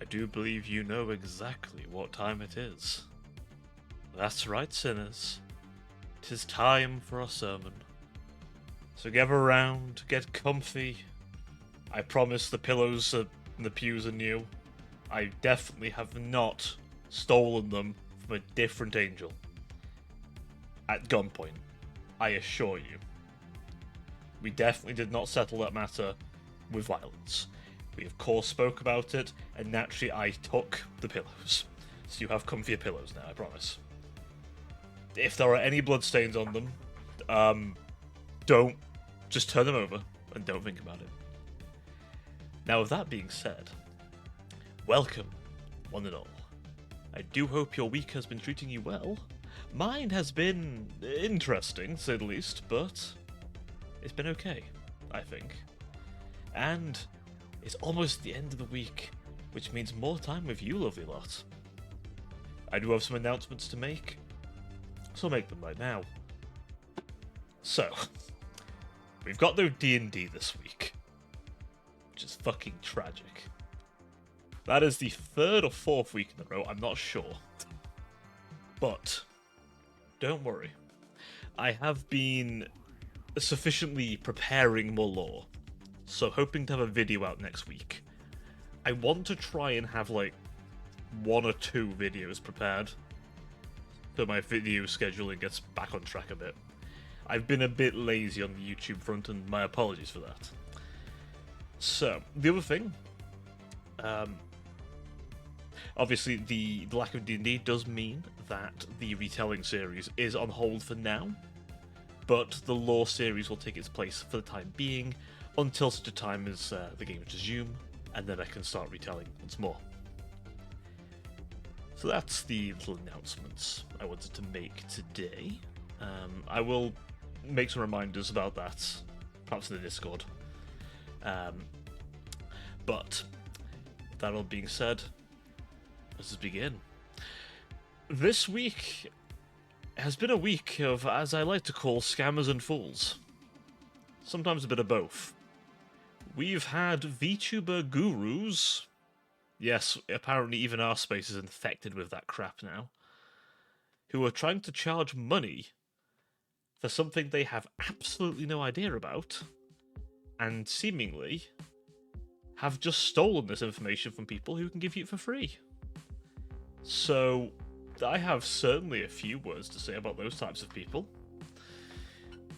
I do believe you know exactly what time it is. That's right, sinners. 'Tis time for our sermon. So gather round, get comfy. I promise the pillows and the pews are new. I definitely have not stolen them from a different angel. At gunpoint, I assure you. We definitely did not settle that matter with violence. We of course spoke about it, and naturally I took the pillows. So you have comfier pillows now, I promise. If there are any bloodstains on them, don't just turn them over and don't think about it. Now, with that being said, welcome, one and all. I do hope your week has been treating you well. Mine has been interesting, to say the least, but it's been okay, I think. And it's almost the end of the week, which means more time with you, lovely lot. I do have some announcements to make, so I'll make them right now. So, we've got no D&D this week, which is fucking tragic. That is the third or fourth week in a row, I'm not sure. But, don't worry. I have been sufficiently preparing more lore, so hoping to have a video out next week. I want to try and have like 1 or 2 videos prepared, so my video scheduling gets back on track a bit. I've been a bit lazy on the YouTube front, and my apologies for that. So, the other thing, obviously the lack of D&D does mean that the retelling series is on hold for now, but the lore series will take its place for the time being, until such a time as the game resume, and then I can start retelling once more. So that's the little announcements I wanted to make today. I will make some reminders about that, perhaps in the Discord. But, that all being said, let's just begin. This week has been a week of, as I like to call, scammers and fools. Sometimes a bit of both. We've had Vtuber gurus. Yes, apparently even our space is infected with that crap now. Who are trying to charge money for something they have absolutely no idea about, and seemingly have just stolen this information from people who can give you it for free. So, I have certainly a few words to say about those types of people.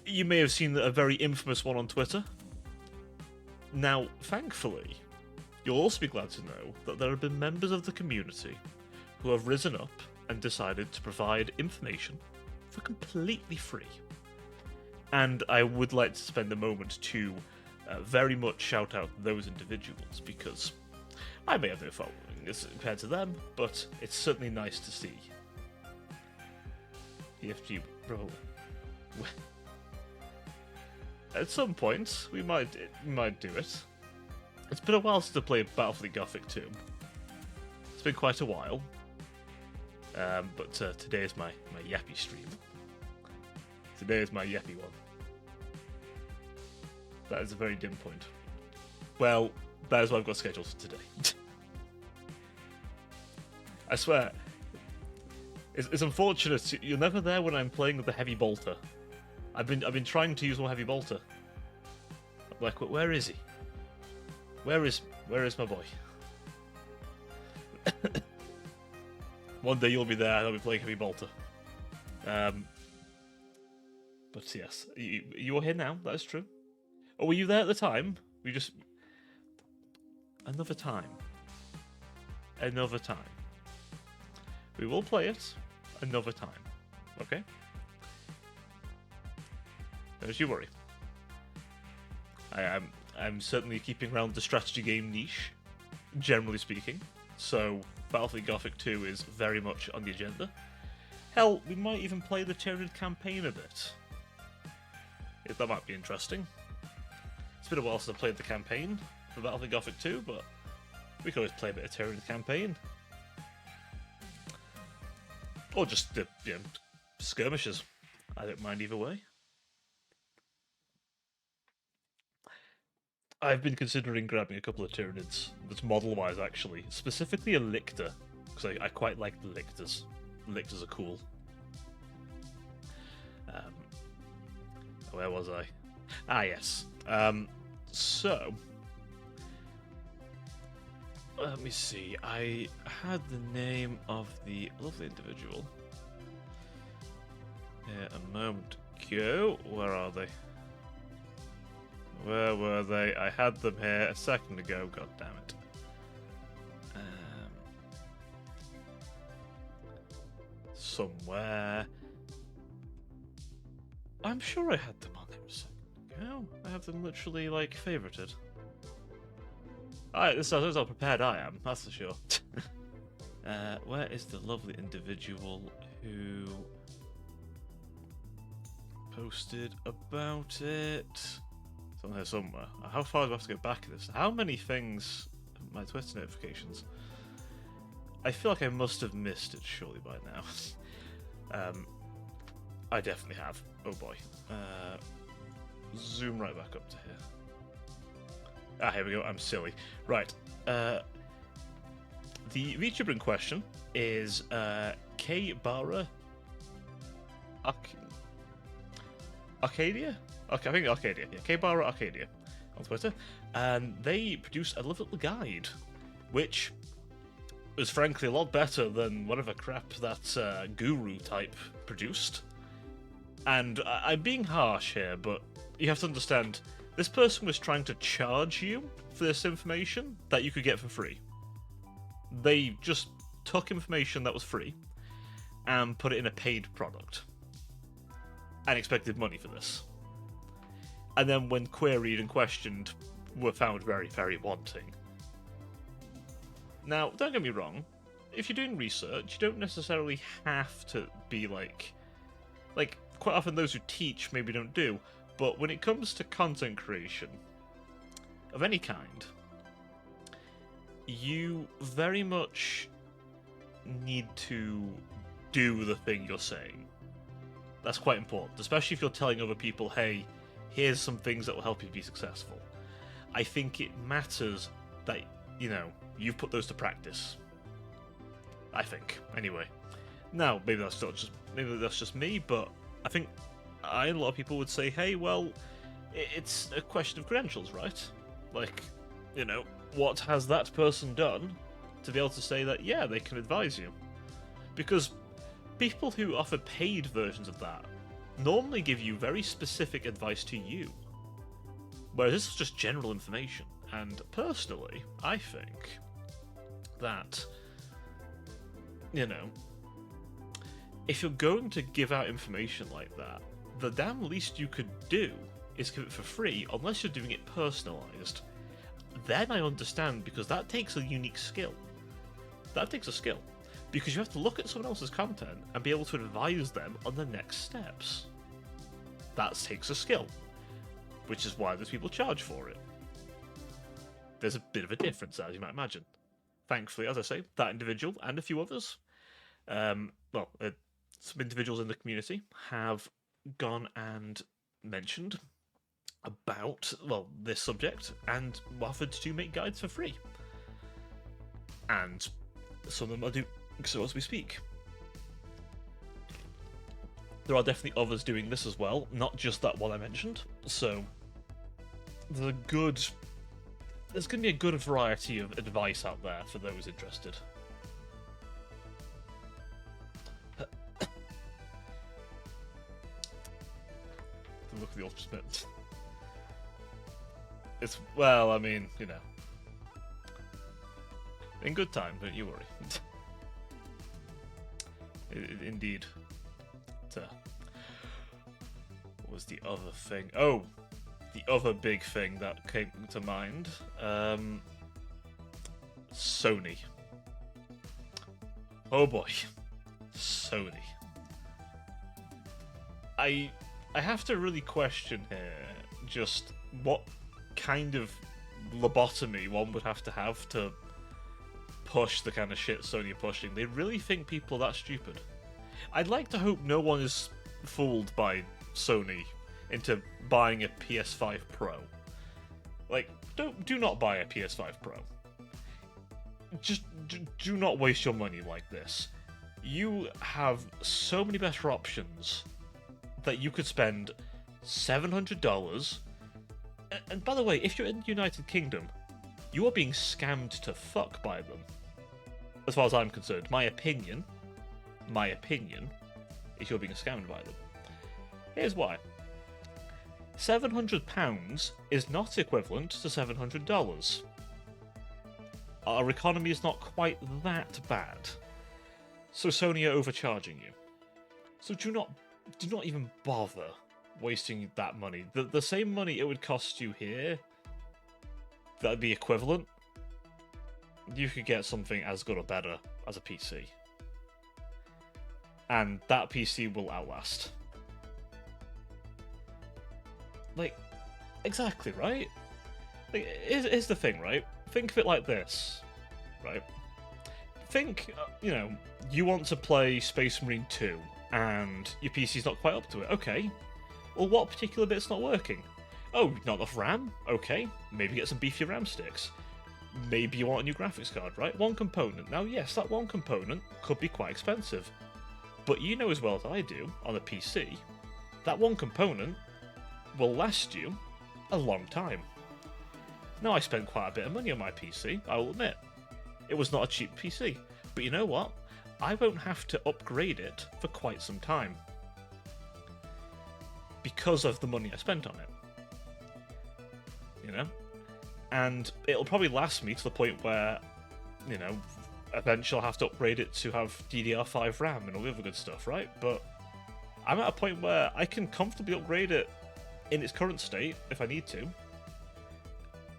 You may have seen a very infamous one on Twitter. Now, thankfully, you'll also be glad to know that there have been members of the community who have risen up and decided to provide information for completely free. And I would like to spend a moment to very much shout out those individuals, because I may have no following as compared to them, but it's certainly nice to see. EFG, bro. At some point, we might do it. It's been a while since I played Battlefield Gothic 2. It's been quite a while. But today is my yappy stream. Today is my yappy one. That is a very dim point. Well, that is what I've got scheduled for today. I swear, it's unfortunate. You're never there when I'm playing with the heavy bolter. I've been trying to use more heavy bolter. I'm like, where is he? Where is my boy? One day you'll be there and I'll be playing heavy bolter. But yes, you are here now. That is true. Oh, were you there at the time? We just another time. Another time. We will play it another time. Okay? Don't you worry. I'm certainly keeping around the strategy game niche, generally speaking. So Battlefield Gothic 2 is very much on the agenda. Hell, we might even play the Tyranid campaign a bit. Yeah, that might be interesting. It's been a while since I played the campaign for Battlefield Gothic 2, but we could always play a bit of Tyranid campaign. Or just the skirmishes. I don't mind either way. I've been considering grabbing a couple of Tyranids, that's model-wise actually, specifically a Lictor, because I quite like the Lictors. Lictors are cool. Where was I? Ah, yes. So, let me see. I had the name of the lovely individual here a moment ago. Where are they? Where were they? I had them here a second ago. God damn it. Somewhere. I'm sure I had them on him a second ago. I have them literally, like, favorited. This is how prepared I am, that's for sure. Where is the lovely individual who posted about it? It's on here somewhere. How far do I have to go back in this? How many things... My Twitter notifications. I feel like I must have missed it surely by now. I definitely have. Oh boy. Zoom right back up to here. Ah, here we go. I'm silly. Right. The VTuber in question is K-Bara Arcadia? Okay, I think Arcadia. Yeah, K-Bara Arcadia on Twitter. And they produced a little guide, which was frankly a lot better than whatever crap that guru type produced. And I'm being harsh here, but you have to understand, this person was trying to charge you for this information that you could get for free. They just took information that was free and put it in a paid product and expected money for this. And then when queried and questioned, were found very, very wanting. Now, don't get me wrong, if you're doing research, you don't necessarily have to be like, quite often those who teach maybe don't do, but when it comes to content creation of any kind, you very much need to do the thing you're saying. That's quite important, especially if you're telling other people, hey, here's some things that will help you be successful. I think it matters that, you know, you've put those to practice. I think, anyway. Now, maybe that's just me, but I think a lot of people would say, hey, well, it's a question of credentials, right? Like, you know, what has that person done to be able to say that, yeah, they can advise you? Because people who offer paid versions of that normally give you very specific advice to you, whereas this is just general information. And personally, I think that, you know, if you're going to give out information like that, the damn least you could do is give it for free, unless you're doing it personalised. Then I understand, because that takes a unique skill. That takes a skill. Because you have to look at someone else's content and be able to advise them on the next steps. That takes a skill. Which is why there's people charge for it. There's a bit of a difference, as you might imagine. Thankfully, as I say, that individual and a few others, some individuals in the community have gone and mentioned about, well, this subject and offered to make guides for free. And some of them are doing so as we speak. There are definitely others doing this as well, not just that one I mentioned. So there's going to be a good variety of advice out there for those interested. Look at the ultimate. It's, well, I mean, you know, in good time, don't you worry. Indeed. What was the other thing? Oh, the other big thing that came to mind. Sony. Oh boy. Sony. I have to really question here just what kind of lobotomy one would have to push the kind of shit Sony are pushing. They really think people are that stupid. I'd like to hope no one is fooled by Sony into buying a PS5 Pro Like, do not buy a PS5 Pro. Just do not waste your money like this. You have so many better options that you could spend $700. And by the way, if you're in the United Kingdom, you are being scammed to fuck by them. As far as I'm concerned, my opinion is you're being scammed by them. Here's why. £700 is not equivalent to $700. Our economy is not quite that bad. So Sony are overcharging you. So do not even bother wasting that money. The same money it would cost you here, that'd be equivalent, you could get something as good or better as a PC. And that PC will outlast. Like, exactly, right? Like, here's the thing, right? Think of it like this, right? Think, you want to play Space Marine 2, and your PC's not quite up to it. Okay. Well, what particular bit's not working? Oh, not enough RAM? Okay. Maybe get some beefier RAM sticks. Maybe you want a new graphics card, right? One component. Now, yes, that one component could be quite expensive. But you know as well as I do, on a PC, that one component will last you a long time. Now, I spent quite a bit of money on my PC, I will admit. It was not a cheap PC. But you know what? I won't have to upgrade it for quite some time. Because of the money I spent on it. And it'll probably last me to the point where, eventually I'll have to upgrade it to have DDR5 RAM and all the other good stuff, right? But I'm at a point where I can comfortably upgrade it in its current state, if I need to.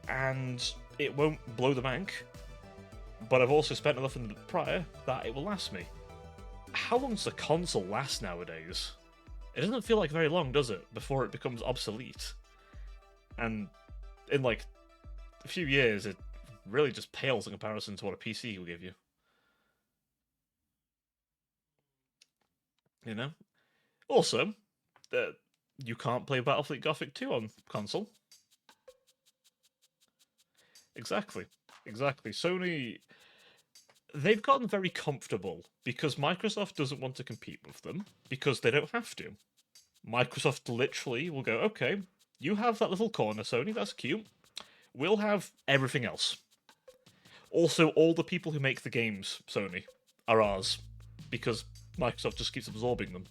And it won't blow the bank. But I've also spent enough in the prior that it will last me. How long does a console last nowadays? It doesn't feel like very long, does it? Before it becomes obsolete. And in like a few years, it really just pales in comparison to what a PC will give you. Also, you can't play Battlefield Gothic 2 on console. Exactly. Sony, they've gotten very comfortable because Microsoft doesn't want to compete with them because they don't have to. Microsoft literally will go, okay, you have that little corner, Sony, that's cute. We'll have everything else. Also, all the people who make the games, Sony, are ours because Microsoft just keeps absorbing them.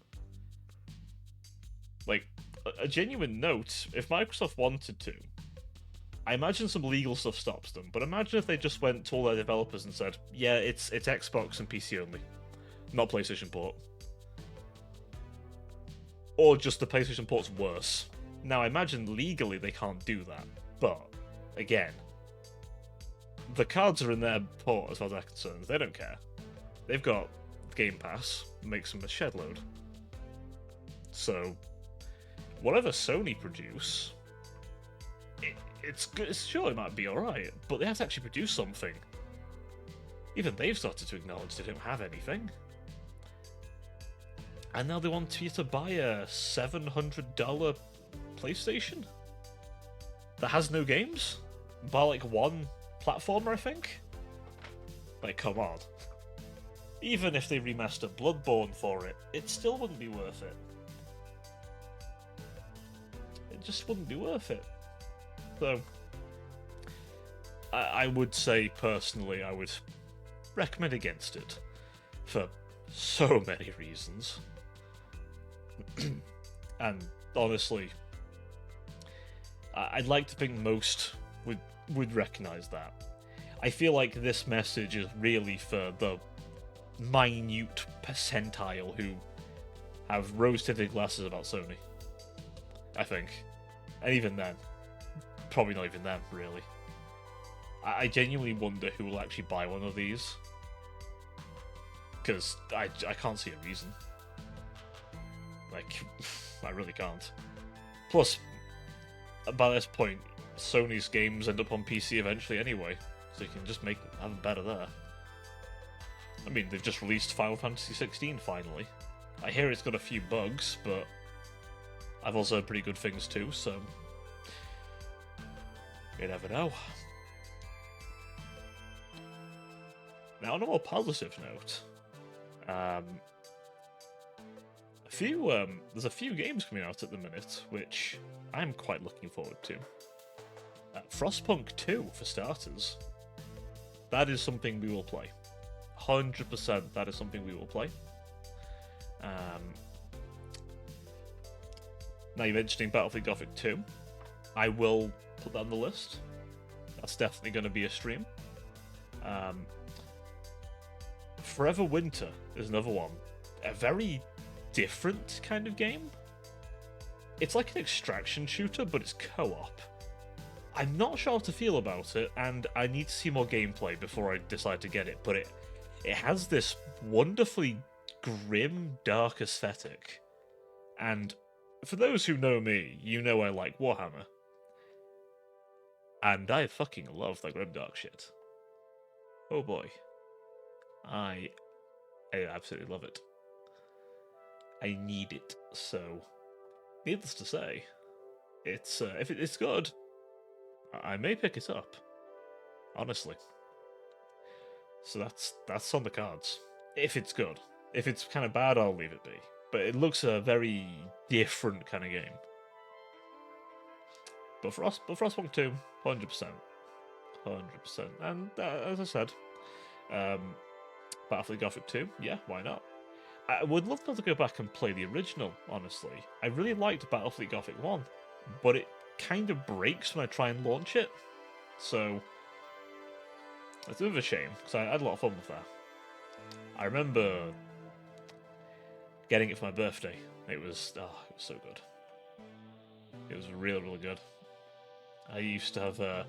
Like, a genuine note, if Microsoft wanted to, I imagine some legal stuff stops them, but imagine if they just went to all their developers and said, yeah, it's Xbox and PC only, not PlayStation port. Or just the PlayStation port's worse. Now, I imagine legally they can't do that, but, again, the cards are in their port as far as I'm concerned. They don't care. They've got Game Pass, makes them a shed load. So, whatever Sony produce, it's good. Sure, it might be alright, but they have to actually produce something. Even they've started to acknowledge they don't have anything. And now they want you to buy a $700 PlayStation that has no games? Buy like one platformer, I think? Like, come on. Even if they remastered Bloodborne for it, it still wouldn't be worth it. It just wouldn't be worth it. So, I would say, personally, I would recommend against it. For so many reasons. And, honestly, I'd like to think most would recognise that. I feel like this message is really for the minute percentile who have rose-tinted glasses about Sony. I think. And even then. Probably not even them, really. I genuinely wonder who will actually buy one of these. Because I can't see a reason. Like, I really can't. Plus, by this point, Sony's games end up on PC eventually anyway, so you can just have them better there. I mean, they've just released Final Fantasy 16 finally. I hear it's got a few bugs, but I've also heard pretty good things too, so... You never know. Now, on a more positive note, there's a few games coming out at the minute, which I'm quite looking forward to. Frostpunk 2, for starters. That is something we will play. 100% that is something we will play. Now you're mentioning Battlefield Gothic 2. I will put that on the list. That's definitely going to be a stream. Forever Winter is another one. A very different kind of game. It's like an extraction shooter, but it's co-op. I'm not sure how to feel about it, and I need to see more gameplay before I decide to get it, but it has this wonderfully grim, dark aesthetic. And for those who know me, you know I like Warhammer. And I fucking love that grim, dark shit. Oh boy. I absolutely love it. I need it, so needless to say, it's if it's good, I may pick it up. Honestly. So that's on the cards. If it's good. If it's kind of bad, I'll leave it be. But it looks a very different kind of game. But Frostpunk 2, 100%. 100%. And as I said, Battlefield Gothic 2, yeah, why not? I would love to go back and play the original, honestly. I really liked Battlefield Gothic 1, but it kind of breaks when I try and launch it. So, it's a bit of a shame, because I had a lot of fun with that. I remember getting it for my birthday. It was so good. It was really, really good. I used to have a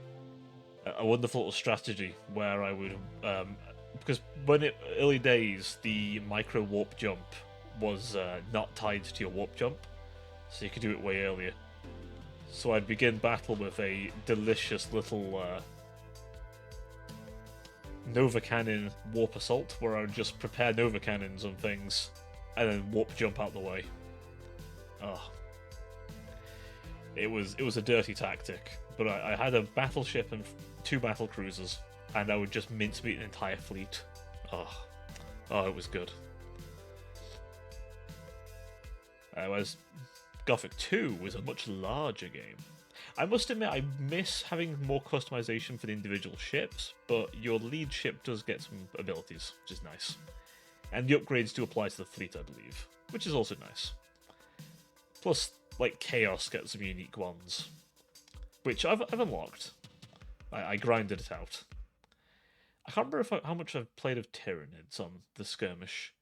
wonderful little strategy where I would... because early days, the micro warp jump was not tied to your warp jump, so you could do it way earlier. So I'd begin battle with a delicious little Nova Cannon warp assault, where I would just prepare Nova Cannons on things, and then warp jump out the way. Oh. It was a dirty tactic, but I had a battleship and 2 battle cruisers, and I would just mincemeat an entire fleet. Oh, it was good. Whereas Gothic 2 was a much larger game. I must admit, I miss having more customization for the individual ships, but your lead ship does get some abilities, which is nice. And the upgrades do apply to the fleet, I believe, which is also nice. Plus, like, Chaos gets some unique ones, which I've unlocked. I grinded it out. I can't remember how much I've played of Tyranids on the skirmish.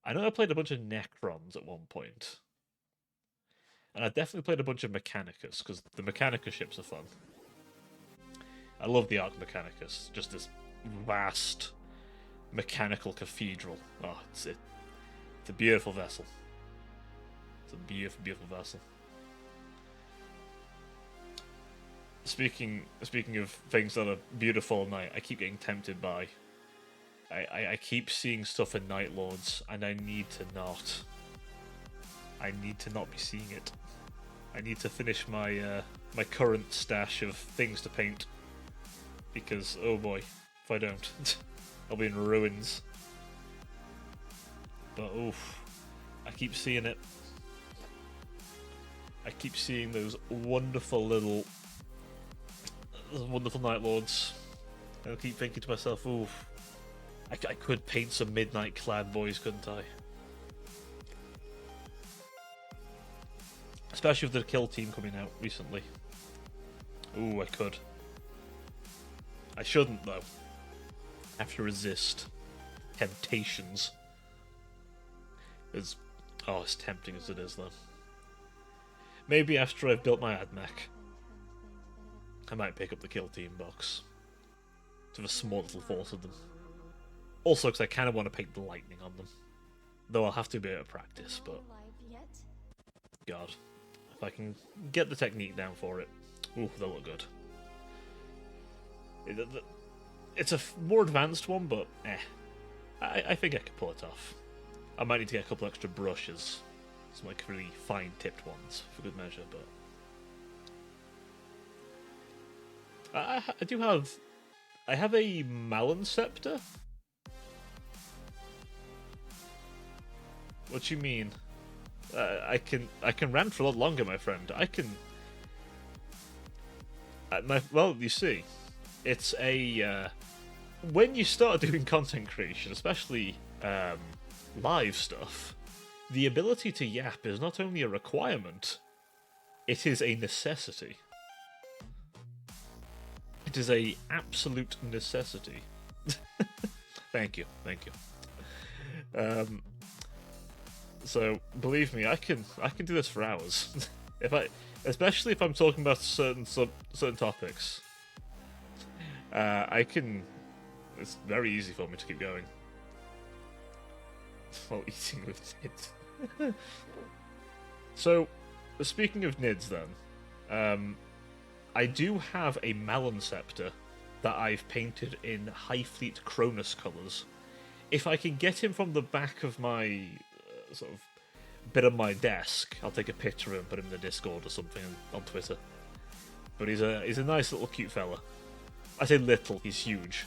I know I played a bunch of Necrons at one point. And I definitely played a bunch of Mechanicus, because the Mechanicus ships are fun. I love the Ark Mechanicus, just this vast mechanical cathedral. Oh, it's a beautiful vessel. It's a beautiful, beautiful vessel. Speaking of things that are beautiful at night, I keep getting tempted by. I keep seeing stuff in Night Lords, and I need to not. I need to not be seeing it. I need to finish my my current stash of things to paint, because oh boy, if I don't, I'll be in ruins. But oof, I keep seeing it. I keep seeing those wonderful Night Lords. And I keep thinking to myself, oof, I could paint some Midnight Clan boys, couldn't I? Especially with the Kill Team coming out recently. Ooh, I could. I shouldn't, though. I have to resist temptations. It's tempting as it is, though. Maybe after I've built my AdMech, I might pick up the Kill Team box. To have a small little force of them. Also, because I kind of want to paint the lightning on them. Though I'll have to be able to practice, but... God. If I can get the technique down for it, ooh, they'll look good. It's a more advanced one, but I think I can pull it off. I might need to get a couple extra brushes, some like really fine-tipped ones for good measure, but I do have. I have a Malon Scepter. What do you mean? I can rant for a lot longer, my friend. I can. Well, you see, it's a when you start doing content creation, especially live stuff, the ability to yap is not only a requirement, it is a necessity. It is a absolute necessity. Thank you, thank you. So believe me, I can do this for hours. Especially if I'm talking about certain topics, I can. It's very easy for me to keep going while eating with Nids. So, speaking of Nids, then, I do have a Malon Scepter that I've painted in High Fleet Cronus colours. If I can get him from the back of my sort of bit of my desk, I'll take a picture of him, put him in the Discord or something on Twitter. But he's a nice little cute fella. I say little, he's huge.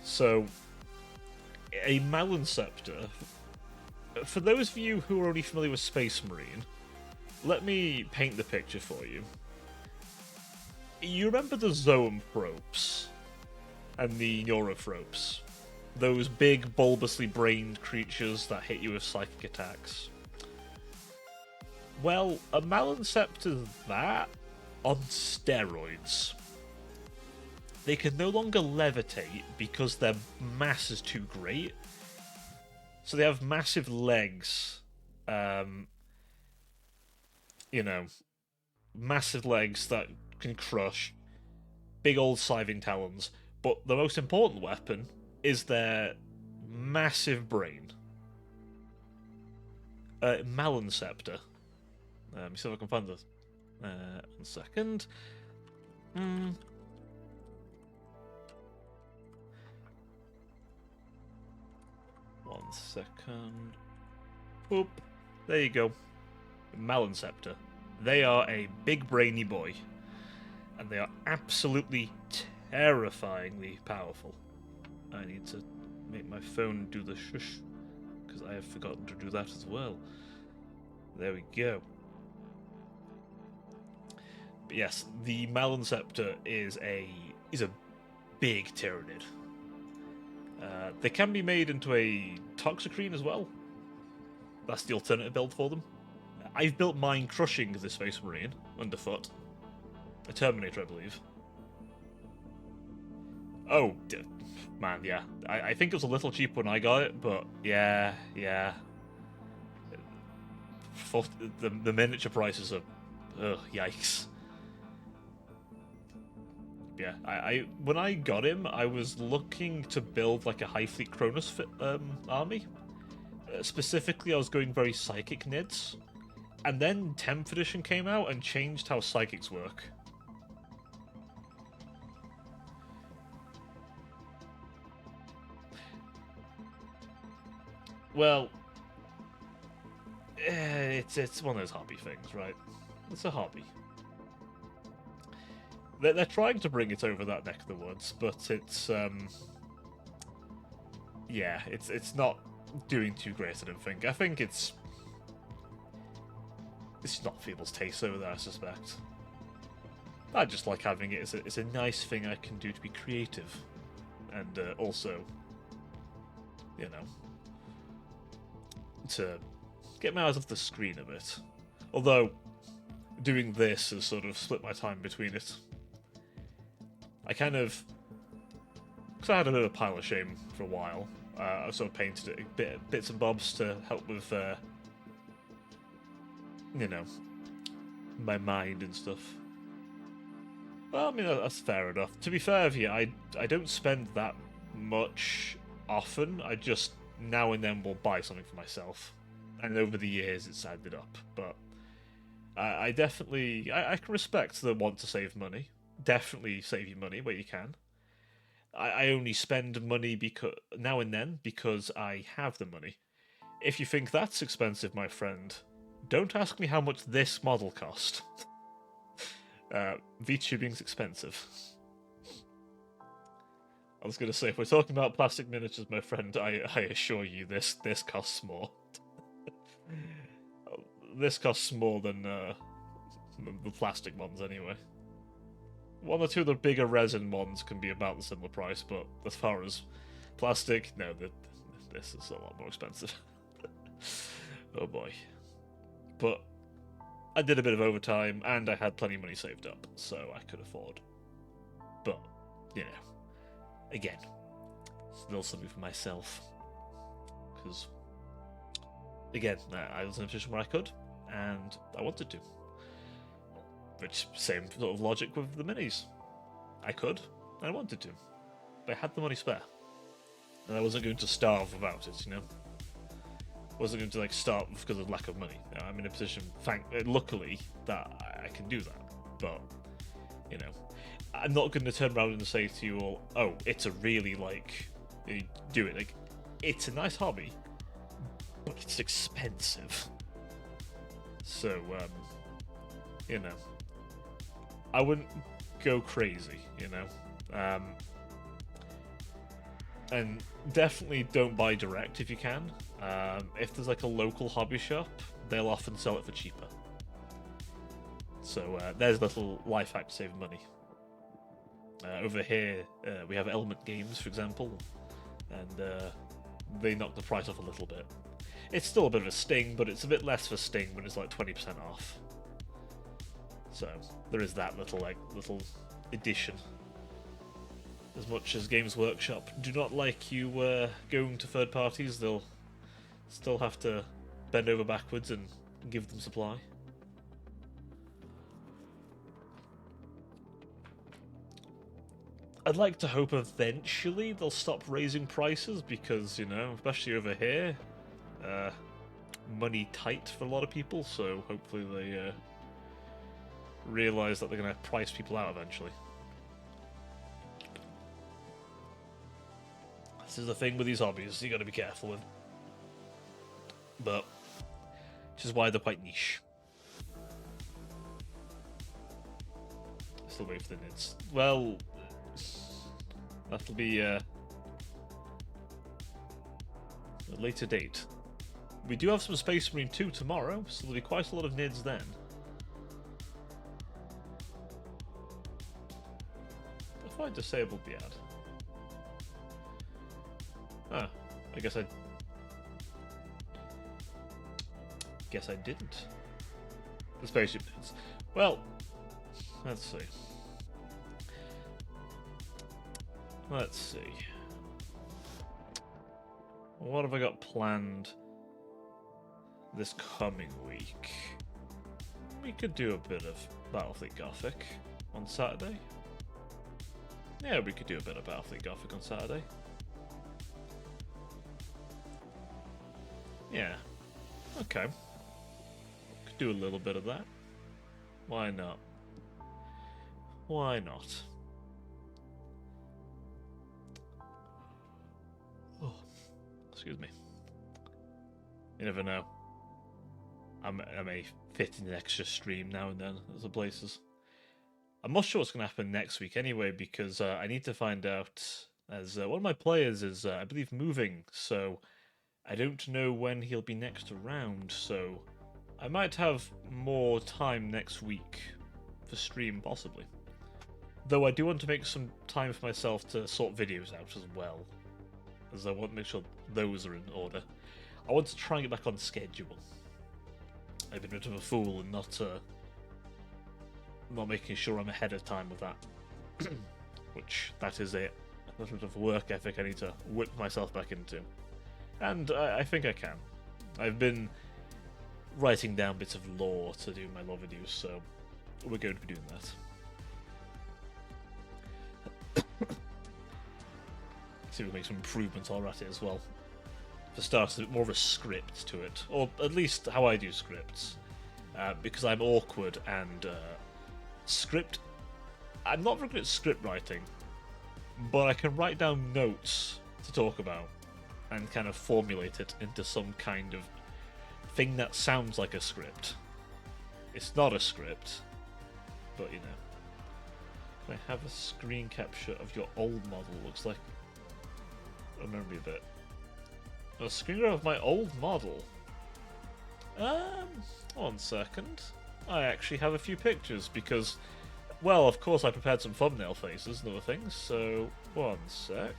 So a Malon Scepter. For those of you who are only familiar with Space Marine, let me paint the picture for you. You remember the Zoanthropes and the Neurothropes? Those big, bulbously brained creatures that hit you with psychic attacks. Well, a Malon Scepter's that on steroids. They can no longer levitate because their mass is too great. So they have massive legs. Massive legs that can crush. Big old scything talons. But the most important weapon is their massive brain. Malon Scepter. Let me see if I can find this. 1 second. 1 second. Oop. There you go. Malon Scepter. They are a big brainy boy. And they are absolutely terrifyingly powerful. I need to make my phone do the shush, because I have forgotten to do that as well. There we go. But yes, the Malon Scepter is a big Tyrannid. They can be made into a Toxicrene as well. That's the alternative build for them. I've built mine crushing this Space Marine underfoot. A Terminator, I believe. Oh, man, yeah. I think it was a little cheap when I got it, but yeah. For the miniature prices are... Ugh, yikes. Yeah, I when I got him, I was looking to build like a High Fleet Cronus army. Specifically, I was going very psychic Nids. And then 10th edition came out and changed how psychics work. Well, it's one of those hobby things, right? It's a hobby. They're trying to bring it over that neck of the woods, but it's yeah, it's not doing too great. I don't think. I think it's not people's taste over there. I suspect. I just like having it. It's a nice thing I can do to be creative, and also, you know, to get my eyes off the screen a bit. Although, doing this has sort of split my time between it. I kind of... Because I had a bit of a pile of shame for a while. I sort of painted it bits and bobs to help with, you know, my mind and stuff. Well, I mean, that's fair enough. To be fair with you, I don't spend that much often. I just now and then will buy something for myself. And over the years, it's added up. But I definitely... I can respect the want to save money. Definitely save your money where you can. I only spend money now and then because I have the money. If you think that's expensive, my friend, don't ask me how much this model cost. VTubing's expensive. I was going to say, if we're talking about plastic miniatures, my friend, I assure you this costs more. This costs more than the plastic ones, anyway. One or two of the bigger resin ones can be about the similar price, but as far as plastic, no, this is a lot more expensive. Oh boy. But I did a bit of overtime, and I had plenty of money saved up, so I could afford. But, you know, again, still something for myself. Because, again, I was in a position where I could, and I wanted to. Which, same sort of logic with the minis. I could, and I wanted to. But I had the money spare. And I wasn't going to starve without it, you know? I wasn't going to, like, starve because of lack of money. You know, I'm in a position, luckily, that I can do that. But, you know, I'm not going to turn around and say to you all, oh, it's a really, like, you do it. Like, it's a nice hobby, but it's expensive. So, you know, I wouldn't go crazy, you know. And definitely don't buy direct if you can. If there's like a local hobby shop, they'll often sell it for cheaper. So there's a little life hack to save money. Over here, we have Element Games, for example, and they knock the price off a little bit. It's still a bit of a sting, but it's a bit less of a sting when it's like 20% off. So there is that little addition. As much as Games Workshop do not like you going to third parties, they'll still have to bend over backwards and give them supply. I'd like to hope eventually they'll stop raising prices because, you know, especially over here, money tight for a lot of people, so hopefully they realise that they're going to price people out eventually. This is the thing with these hobbies, you got to be careful with. But, which is why they're quite niche. Still wait for the nids. Well, that'll be a later date. We do have some Space Marine 2 tomorrow, so there'll be quite a lot of nids then. I thought I disabled the ad. Ah, I guess I didn't. The spaceship nids. Well, let's see. Let's see. What have I got planned this coming week? We could do a bit of Battlefleet Gothic on Saturday. Yeah, we could do a bit of Battlefleet Gothic on Saturday. Yeah. Okay. Could do a little bit of that. Why not? Why not? Oh, excuse me. You never know. I may fit in an extra stream now and then at other places. I'm not sure what's going to happen next week anyway, because I need to find out, as one of my players is, I believe, moving, so I don't know when he'll be next around, so I might have more time next week for stream, possibly. Though I do want to make some time for myself to sort videos out as well, as I want to make sure those are in order. I want to try and get back on schedule. I've been a bit of a fool and not making sure I'm ahead of time with that. Which, that is a little bit of work ethic I need to whip myself back into. And I think I can. I've been writing down bits of lore to do my lore videos, so we're going to be doing that. See if we can make some improvements all at it as well. For starters, a bit more of a script to it, or at least how I do scripts, because I'm awkward and I'm not very good at script writing, but I can write down notes to talk about and kind of formulate it into some kind of thing that sounds like a script. It's not a script, but you know. Can I have a screen capture of your old model? Looks like remember a bit. A screen grab of my old model. 1 second. I actually have a few pictures because, well, of course I prepared some thumbnail faces and other things. So 1 sec.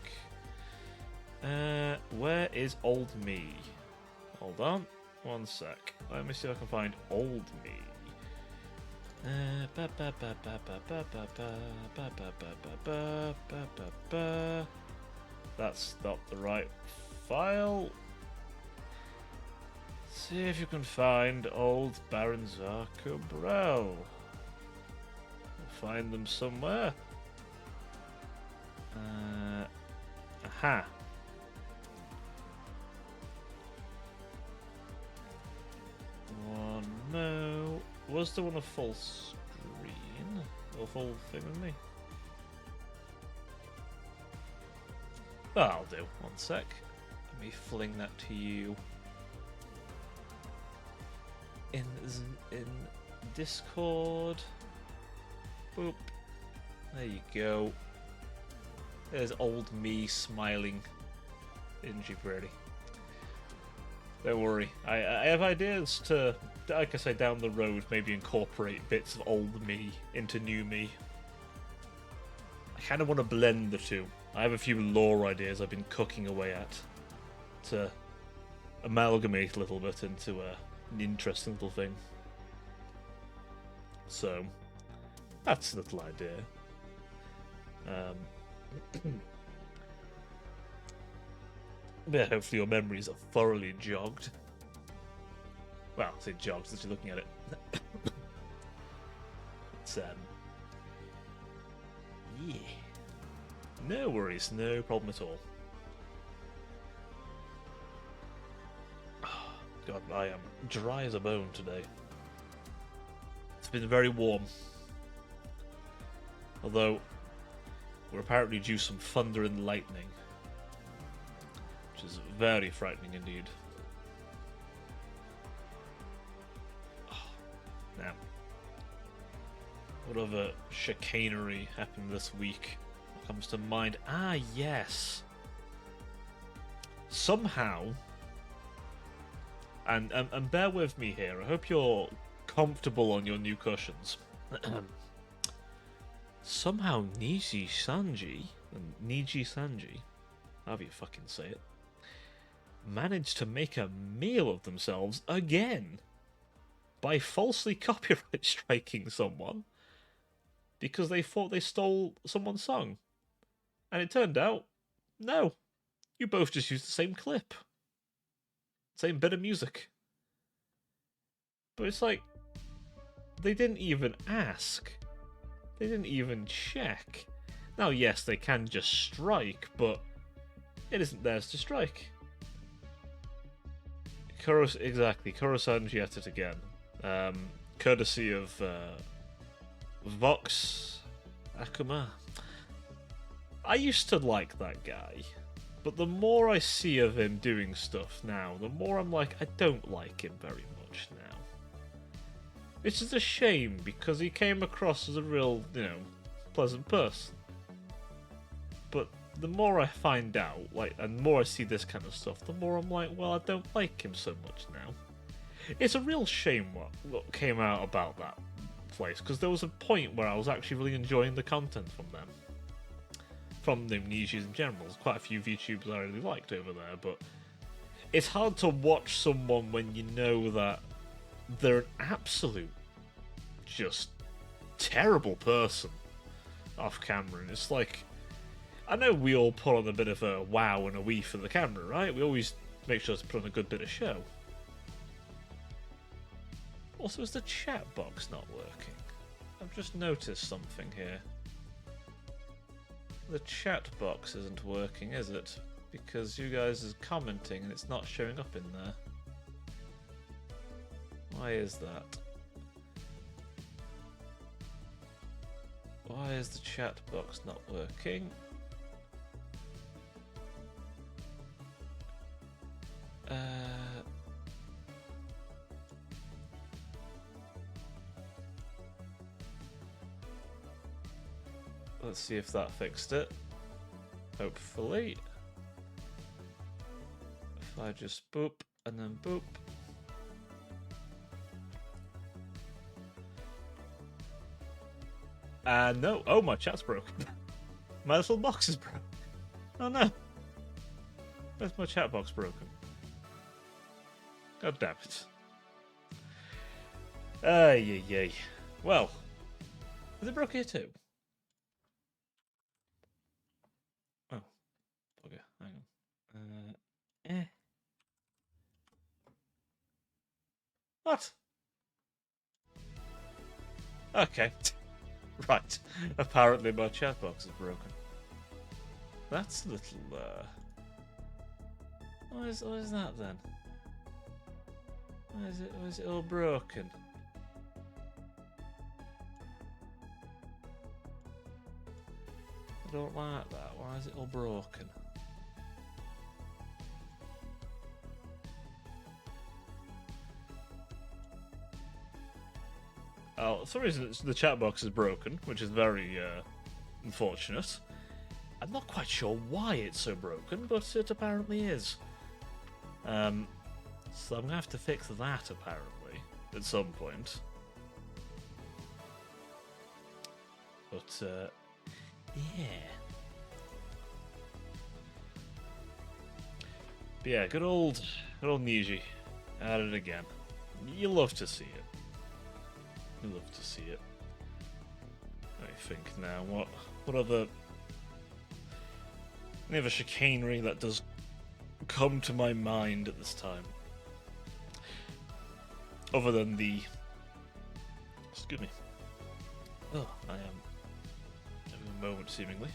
Where is old me? Hold on. 1 sec. Let me see if I can find old me. That's not the right file. See if you can find old Baron Zarkobrel. Find them somewhere. Aha. Oh no. Was there one a full screen? Or full thing with me? Oh, I'll do. 1 sec. Let me fling that to you. In Discord. Boop. There you go. There's old me smiling. Isn't she pretty? Don't worry. I have ideas to, like I say, down the road, maybe incorporate bits of old me into new me. I kind of want to blend the two. I have a few lore ideas I've been cooking away at to amalgamate a little bit into an interesting little thing. So, that's a little idea. Yeah, hopefully your memories are thoroughly jogged. Well, I say jogged as you're looking at it. It's, yeah. No worries, no problem at all. Oh, God, I am dry as a bone today. It's been very warm. Although, we're apparently due some thunder and lightning. Which is very frightening indeed. Oh, now, what other chicanery happened this week? What comes to mind? Ah, yes. Somehow, and bear with me here, I hope you're comfortable on your new cushions. Somehow Niji Sanji, however you fucking say it, managed to make a meal of themselves again by falsely copyright striking someone because they thought they stole someone's song. And it turned out, no, you both just used the same clip. Same bit of music. But it's like, they didn't even ask. They didn't even check. Now, yes, they can just strike, but it isn't theirs to strike. Exactly, Kuro-sanji at it again. Courtesy of Vox Akuma. I used to like that guy, but the more I see of him doing stuff now, the more I'm like, I don't like him very much now. Which is a shame, because he came across as a real, pleasant person. But the more I find out, and the more I see this kind of stuff, the more I'm like, well, I don't like him so much now. It's a real shame what came out about that place, because there was a point where I was actually really enjoying the content from them. From the Nijis in general. There's quite a few VTubers I really liked over there, but it's hard to watch someone when you know that they're an absolute, just terrible person off camera, and it's like, I know we all put on a bit of a wow and a wee for the camera, right? We always make sure to put on a good bit of show. Also, is the chat box not working? I've just noticed something here. The chat box isn't working, is it? Because you guys are commenting and it's not showing up in there. Why is that? Why is the chat box not working? Let's see if that fixed it. Hopefully. If I just boop and then boop. No. Oh, my chat's broken. My little box is broken. Oh no. Where's my chat box broken? God damn it. Ay, ay, ay. Well, is it broke here too? Oh, okay, hang on. What? Okay. Right. Apparently my chat box is broken. That's a little, What is that then? Why is it all broken? I don't like that. Why is it all broken? Oh, for some reason the chat box is broken, which is very unfortunate. I'm not quite sure why it's so broken, but it apparently is. So I'm gonna have to fix that apparently at some point. But yeah. But yeah, good old Niji at it again. You love to see it. You love to see it. I think now, what other any other chicanery that does come to my mind at this time, other than the excuse me. Oh, I am having a moment seemingly.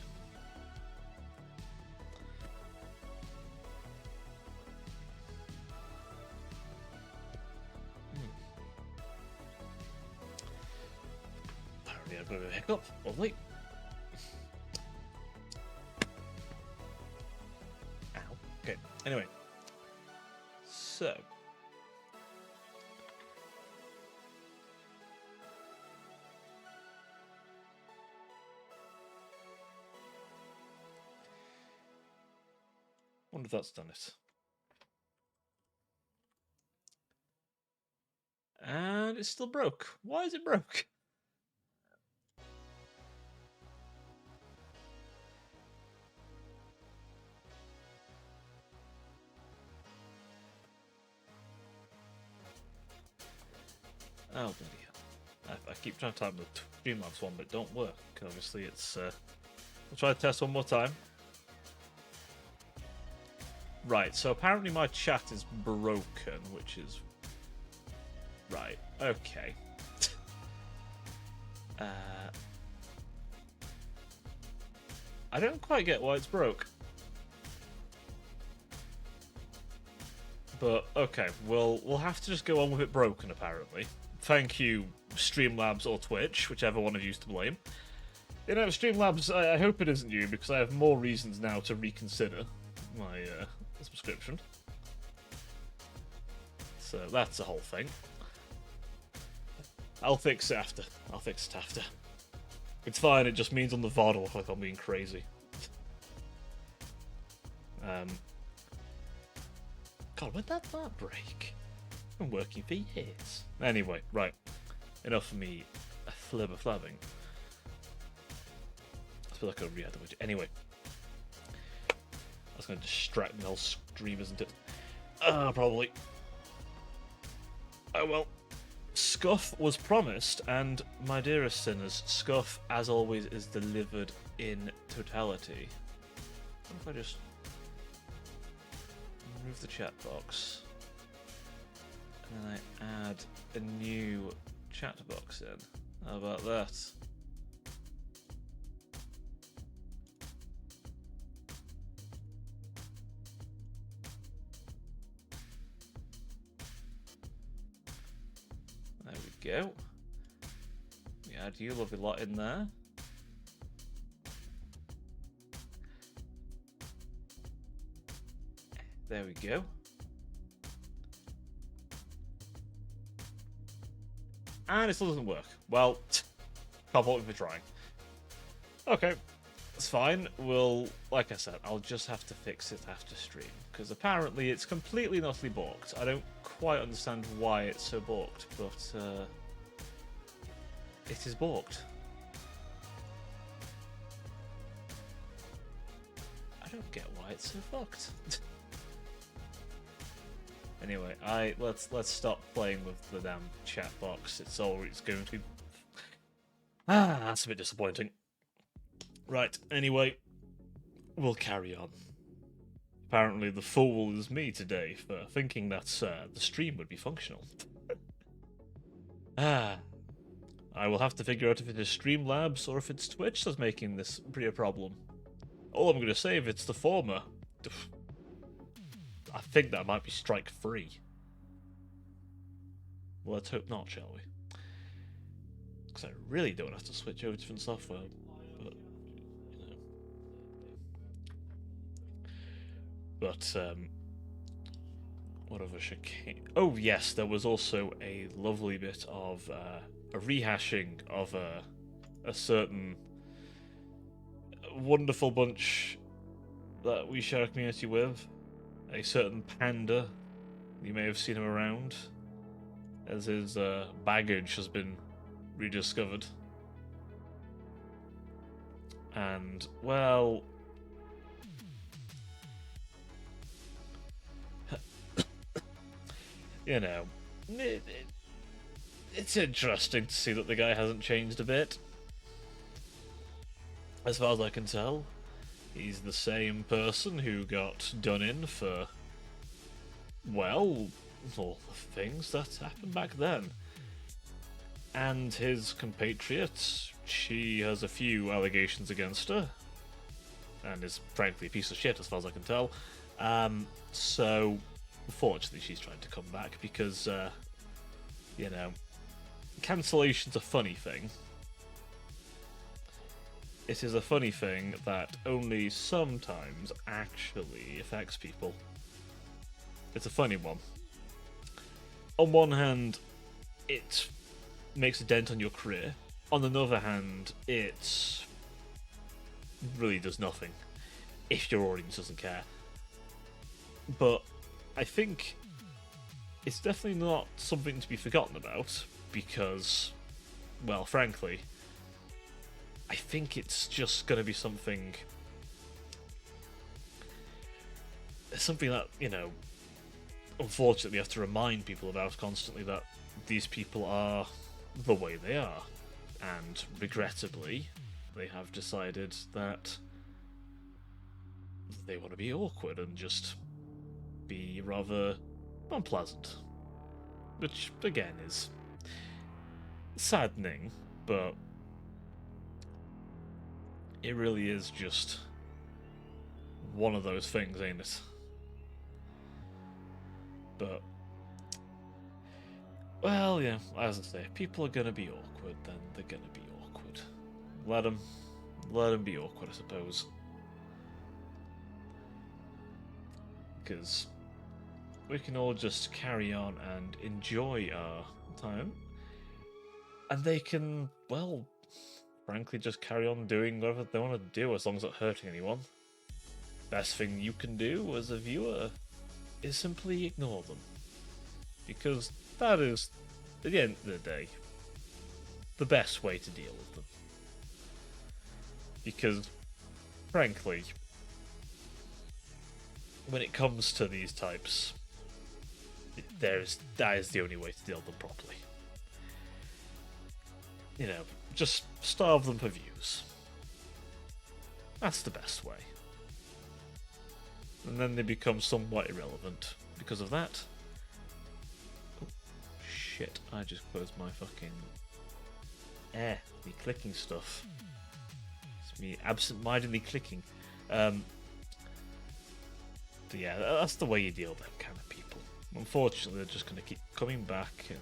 Apparently I've got a bit of a hiccup. Lovely. Ow. Okay. Anyway. So. Wonder if that's done it. And it's still broke. Why is it broke? Oh, bloody hell. I keep trying to type the Streamlabs one, but it don't work. Obviously, it's... I'll try to test one more time. Right, so apparently my chat is broken, which is... Right, okay. I don't quite get why it's broke. But, okay, we'll have to just go on with it broken, apparently. Thank you, Streamlabs or Twitch, whichever one of you is to blame. You know, Streamlabs, I hope it isn't you, because I have more reasons now to reconsider my subscription. So that's the whole thing. I'll fix it after. It's fine, it just means on the VOD I'll look like I'm being crazy. God, when did that break? I've been working for years. Anyway, right. Enough of me flabbing. I feel like I re-had the widget. Anyway. That's going to distract me the whole stream, isn't it? Probably. Oh well. Scuff was promised, and my dearest sinners, Scuff, as always, is delivered in totality. What if I just remove the chat box, and then I add a new chat box in? How about that? There we go. We add you, lovely lot, in there. There we go. And it still doesn't work. Well, can't fault me for trying. Okay, it's fine. Well, like I said, I'll just have to fix it after stream, because apparently it's completely and utterly balked. I don't quite understand why it's so balked, but it is balked. I don't get why it's so fucked. Anyway, let's stop playing with the damn chat box. It's always going to be. That's a bit disappointing. Right, anyway, we'll carry on. Apparently the fool is me today for thinking that the stream would be functional. I will have to figure out if it is Streamlabs or if it's Twitch that's making this be a problem. All I'm going to say, if it's the former, I think that might be strike free. Well, let's hope not, shall we? Because I really don't have to switch over to different software, but you know. But what of a chicane? Oh yes, there was also a lovely bit of a rehashing of a certain wonderful bunch that we share a community with. A certain panda. You may have seen him around, as his baggage has been rediscovered. And, well... you know, it's interesting to see that the guy hasn't changed a bit. As far as I can tell, he's the same person who got done in for, well, all the things that happened back then. And his compatriot, she has a few allegations against her, and is frankly a piece of shit as far as I can tell. So, unfortunately, she's trying to come back because, you know, cancellation's a funny thing. It is a funny thing that only sometimes actually affects people. It's a funny one. On one hand, it makes a dent on your career. On another hand, it really does nothing if your audience doesn't care. But I think it's definitely not something to be forgotten about because, well, frankly, I think it's just going to be something that, you know, unfortunately we have to remind people about constantly, that these people are the way they are, and regrettably they have decided that they want to be awkward and just be rather unpleasant, which again is saddening, but it really is just one of those things, ain't it? But, well, yeah, as I say, people are gonna be awkward, then they're gonna be awkward. Let them be awkward, I suppose. Because we can all just carry on and enjoy our time, and they can, well, frankly, just carry on doing whatever they want to do as long as it's not hurting anyone. Best thing you can do as a viewer is simply ignore them. Because that is, at the end of the day, the best way to deal with them. Because, frankly, when it comes to these types, that is the only way to deal with them properly. You know, just starve them for views. That's the best way. And then they become somewhat irrelevant because of that. Oh, shit, I just closed my fucking... me clicking stuff. It's me absent-mindedly clicking. But yeah, that's the way you deal with them kind of people. Unfortunately, they're just going to keep coming back and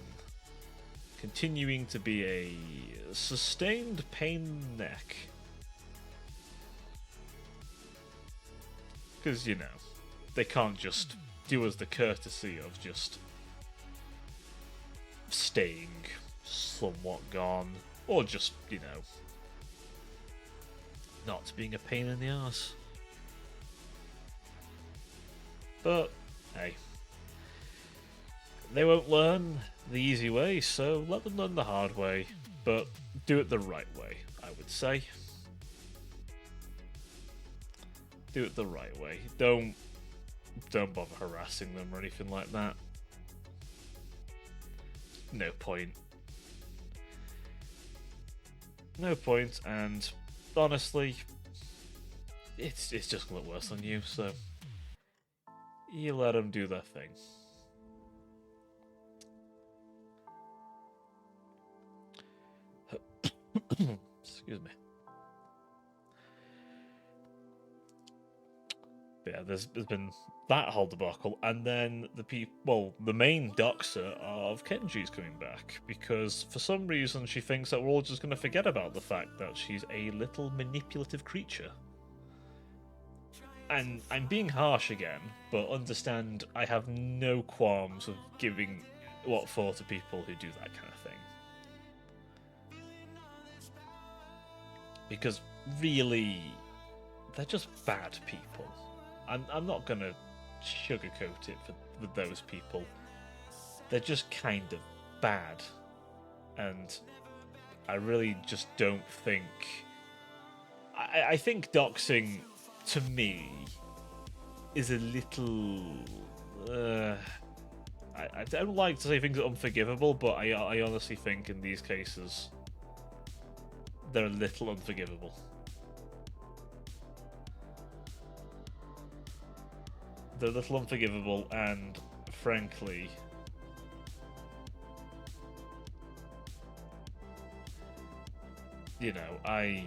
continuing to be a sustained pain in the neck. Because, you know, they can't just do us the courtesy of just staying somewhat gone, or just, you know, not being a pain in the ass. But, hey. They won't learn the easy way, so let them learn the hard way. But do it the right way, I would say. Do it the right way. Don't bother harassing them or anything like that. No point. No point, and honestly, it's just gonna look worse on you, so you let them do their thing. Excuse me. But yeah, there's been that whole debacle, and then the main doxer of Kenji's coming back, because for some reason she thinks that we're all just going to forget about the fact that she's a little manipulative creature. And I'm being harsh again, but understand I have no qualms of giving what for to people who do that kind of thing. Because really, they're just bad people. I'm not gonna sugarcoat it with those people. They're just kind of bad. And I really just don't think... I think doxing, to me, is a little... I don't like to say things are unforgivable, but I honestly think in these cases, they're a little unforgivable. They're a little unforgivable, and frankly, you know, I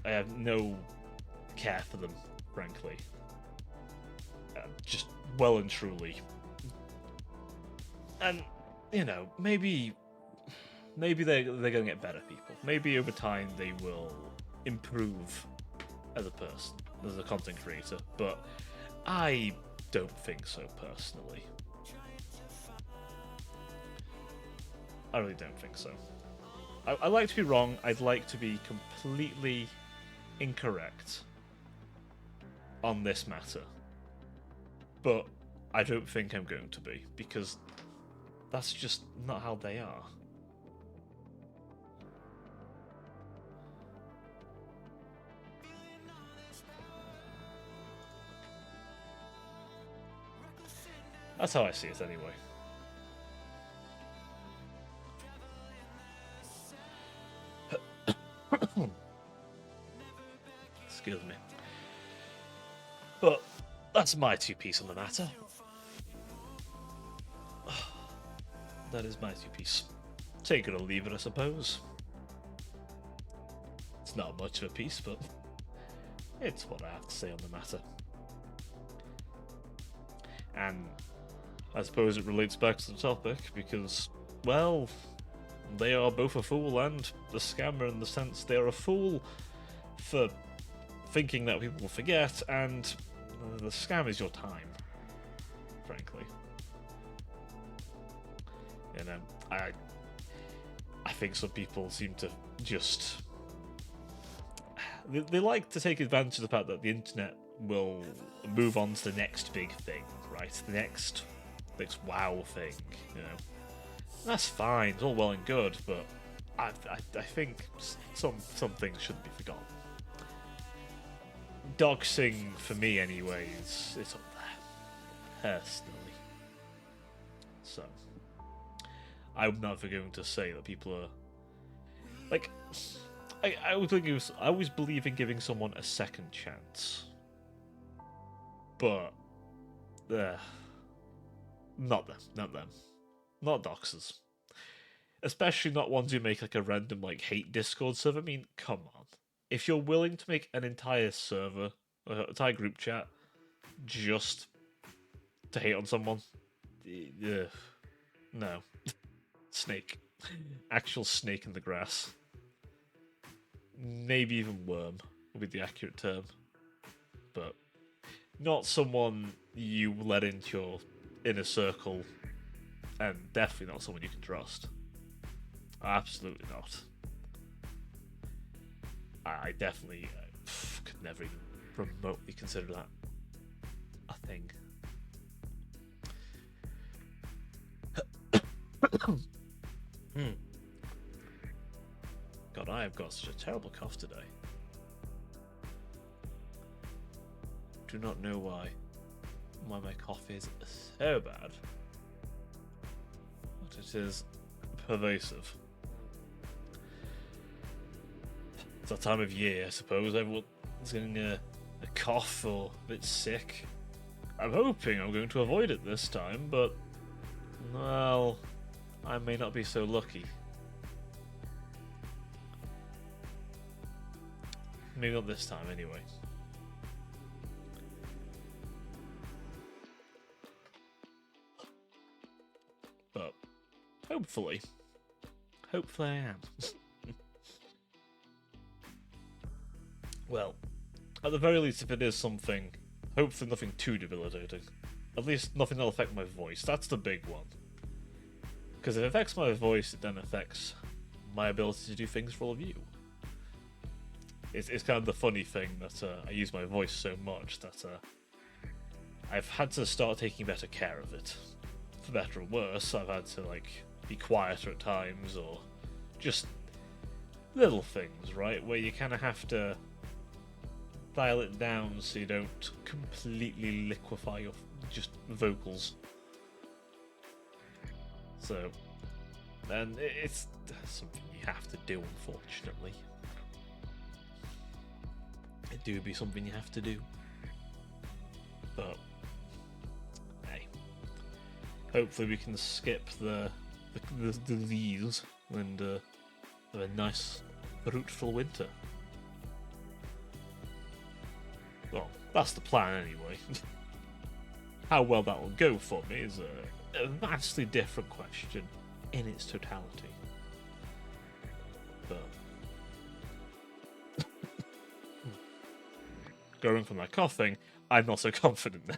have no care for them, frankly. Just well and truly. And, you know, maybe they're gonna get better people. Maybe over time they will improve as a person, as a content creator, but I don't think so personally. I really don't think so. I like to be wrong. I'd like to be completely incorrect on this matter. But I don't think I'm going to be, because that's just not how they are. That's how I see it anyway. Excuse me. But that's my two-piece on the matter. That is my two-piece. Take it or leave it, I suppose. It's not much of a piece, but it's what I have to say on the matter. And I suppose it relates back to the topic, because, well, they are both a fool and a scammer, in the sense they are a fool for thinking that people will forget, and the scam is your time, frankly. You know, I think some people seem to just... They like to take advantage of the fact that the internet will move on to the next big thing, right? The next wow thing, you know. That's fine, it's all well and good, but I think some things shouldn't be forgotten. Doxing, for me anyway, it's up there, personally. So, I'm never going to say that people are... Like, I always believe in giving someone a second chance. But, not them. Not doxers. Especially not ones who make like a random like hate Discord server. I mean, come on. If you're willing to make an entire server, an entire group chat, just to hate on someone, no. Snake. Actual snake in the grass. Maybe even worm would be the accurate term. But not someone you let into your inner circle, and definitely not someone you can trust. Absolutely not. I definitely could never even remotely consider that a thing. God, I have got such a terrible cough today. Do not know why my cough is so bad, but it is pervasive. It's that time of year, I suppose. Everyone's getting a cough or a bit sick. I'm hoping I'm going to avoid it this time, but, well, I may not be so lucky. Maybe not this time, anyway. But, hopefully I am. Well, at the very least, if it is something, hopefully nothing too debilitating. At least nothing that'll affect my voice. That's the big one. Because if it affects my voice, it then affects my ability to do things for all of you. It's kind of the funny thing that I use my voice so much that I've had to start taking better care of it. For better or worse, I've had to like be quieter at times, or just little things, right? Where you kind of have to dial it down so you don't completely liquefy your just vocals. So, and it's something you have to do, unfortunately. It do be something you have to do. But, hey. Hopefully we can skip the leaves and have a nice, fruitful winter. Well, that's the plan anyway. How well that will go for me is a vastly different question in its totality. But going from that coughing, I'm not so confident now.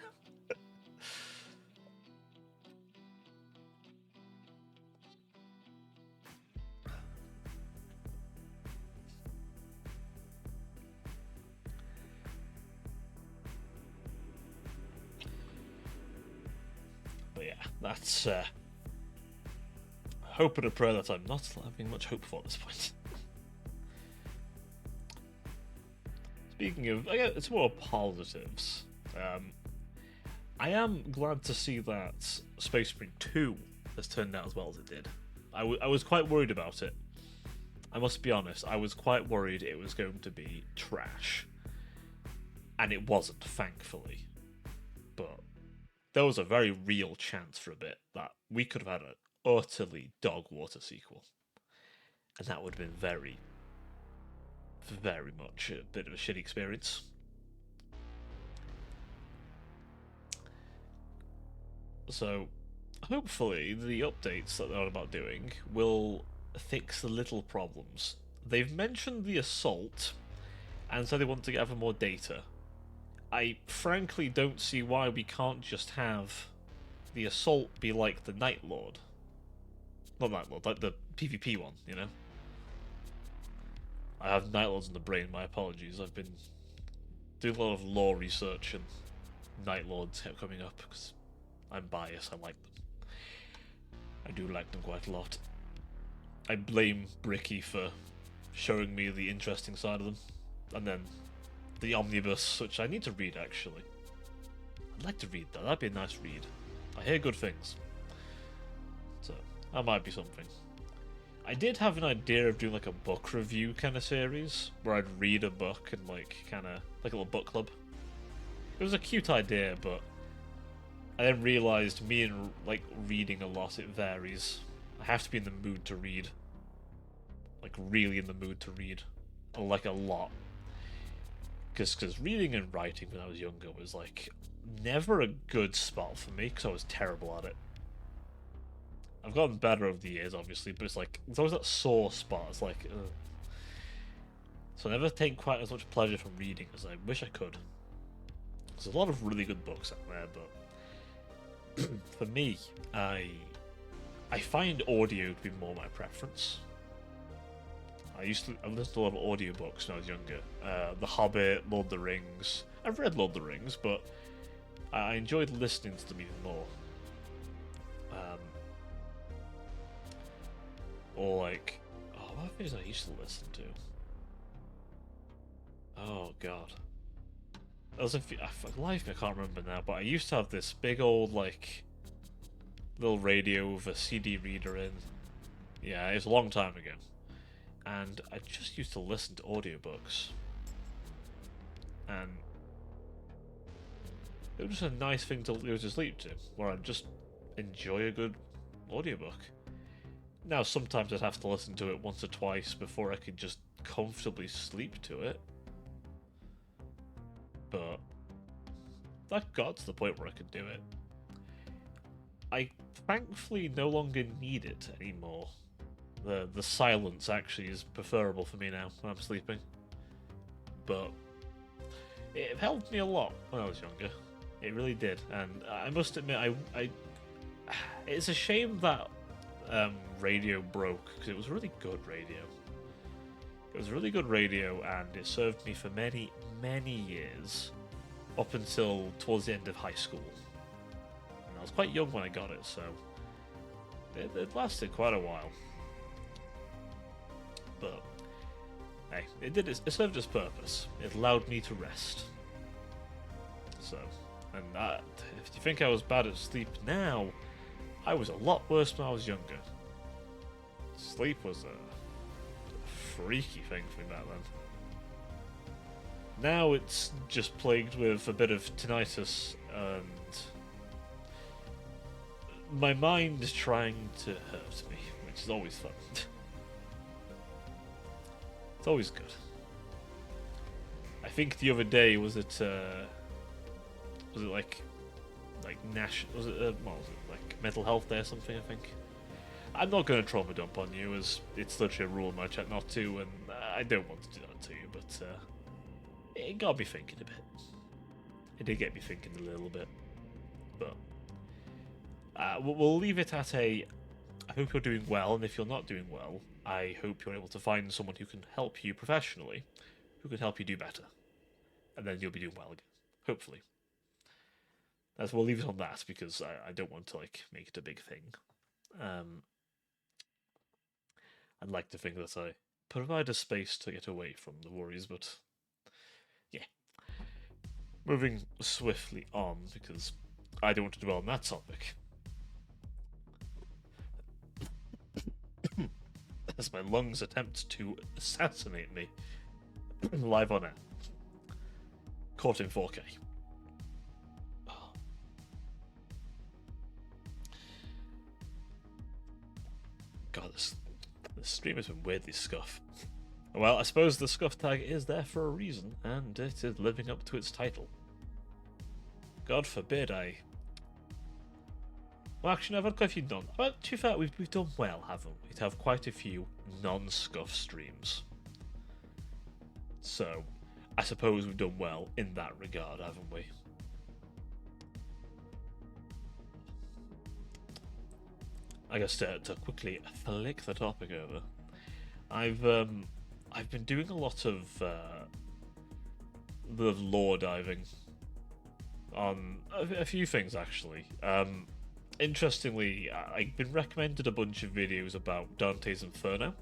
But yeah, that's hope and a prayer that I'm not having much hope for at this point. Speaking of, I guess it's more positives. I am glad to see that Space Marine 2 has turned out as well as it did. I was quite worried about it. I must be honest, I was quite worried it was going to be trash. And it wasn't, thankfully. But there was a very real chance for a bit that we could have had an utterly dog water sequel. And that would have been very much a bit of a shitty experience. So, hopefully the updates that they're about doing will fix the little problems. They've mentioned the assault, and so they want to gather more data. I frankly don't see why we can't just have the assault be like the Night Lord. Not Night Lord, like the PvP one, you know? I have Night Lords in the brain, my apologies. I've been doing a lot of lore research and Night Lords kept coming up because I'm biased, I like them. I do like them quite a lot. I blame Bricky for showing me the interesting side of them. And then the Omnibus, which I need to read actually. I'd like to read that, that'd be a nice read. I hear good things. So, that might be something. I did have an idea of doing like a book review kind of series, where I'd read a book and like kind of like a little book club. It was a cute idea, but I then realised me and like reading a lot, it varies. I have to be in the mood to read. Like really in the mood to read. Like a lot. Because reading and writing when I was younger was like never a good spot for me because I was terrible at it. I've gotten better over the years, obviously, but it's like, there's always that sore spot. It's like, ugh. So I never take quite as much pleasure from reading as I wish I could. There's a lot of really good books out there, but for me, I find audio to be more my preference. I listened to a lot of audiobooks when I was younger. The Hobbit, Lord of the Rings. I've read Lord of the Rings, but I enjoyed listening to them even more. Um, or like, what things I used to listen to? Oh god, there was a few. For life, I can't remember now. But I used to have this big old like little radio with a CD reader in. Yeah, it was a long time ago. And I just used to listen to audiobooks. And it was just a nice thing to go to sleep to, where I'd just enjoy a good audiobook. Now, sometimes I'd have to listen to it once or twice before I could just comfortably sleep to it. But that got to the point where I could do it. I thankfully no longer need it anymore. The silence actually is preferable for me now when I'm sleeping. But it helped me a lot when I was younger. It really did, and I must admit, it's a shame that radio broke, because it was really good radio. It was really good radio, and it served me for many, many years, up until towards the end of high school. And I was quite young when I got it, so it lasted quite a while. But hey, it served its purpose. It allowed me to rest. So, and if you think I was bad at sleep now, I was a lot worse when I was younger. Sleep was a freaky thing for me back then. Now it's just plagued with a bit of tinnitus, and my mind is trying to hurt me, which is always fun. It's always good. I think the other day was it like national? Was it what was it, like mental health day or something? I think. I'm not going to trauma dump on you, as it's literally a rule in my chat not to, and I don't want to do that to you. But it got me thinking a bit. It did get me thinking a little bit. But we'll leave it at a. I hope you're doing well, and if you're not doing well, I hope you're able to find someone who can help you professionally, who can help you do better, and then you'll be doing well again, hopefully. As we'll leave it on that, because I don't want to like make it a big thing. I'd like to think that I provide a space to get away from the worries, but yeah. Moving swiftly on, because I don't want to dwell on that topic. As my lungs attempt to assassinate me live on air. Caught in 4K. Oh. God, this stream has been weirdly scuffed. Well, I suppose the scuff tag is there for a reason, and it is living up to its title. God forbid I... Well, actually, no, I've had quite a few non... Well, to be fair, we've done well, haven't we? To have quite a few non-scuff streams. So, I suppose we've done well in that regard, haven't we? I guess to quickly flick the topic over, I've been doing a lot of the lore diving on a few things, actually. Interestingly, I've been recommended a bunch of videos about Dante's Inferno,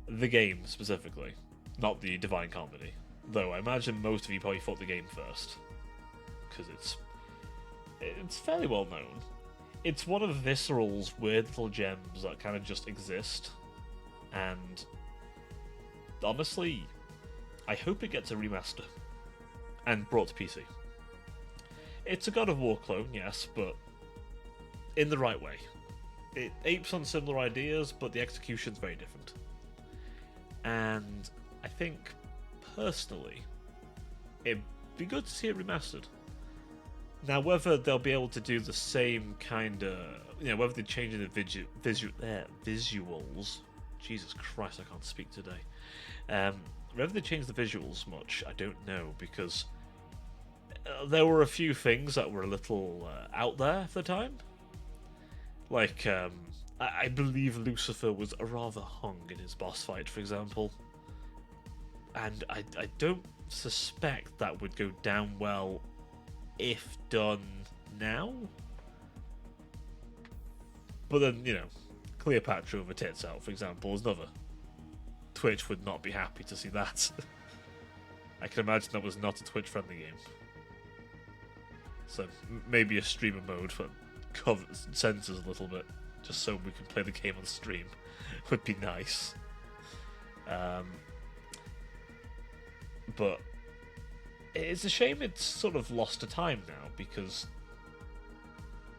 the game specifically, not the Divine Comedy. Though I imagine most of you probably thought the game first, because it's fairly well known. It's one of Visceral's weird little gems that kind of just exist, and honestly, I hope it gets a remaster and brought to PC. It's a God of War clone, yes, but in the right way. It apes on similar ideas, but the execution's very different. And I think, personally, it'd be good to see it remastered. Now, whether they'll be able to do the same kind of... whether they change the visuals... Jesus Christ, I can't speak today. Whether they change the visuals much, I don't know, because there were a few things that were a little out there at the time. Like, I believe Lucifer was rather hung in his boss fight, for example. And I don't suspect that would go down well if done now. But then, you know, Cleopatra over tits out, for example, is another. Twitch would not be happy to see that. I can imagine that was not a Twitch-friendly game. So maybe a streamer mode that censors a little bit, just so we can play the game on stream, would be nice. But it's a shame it's sort of lost to time now, because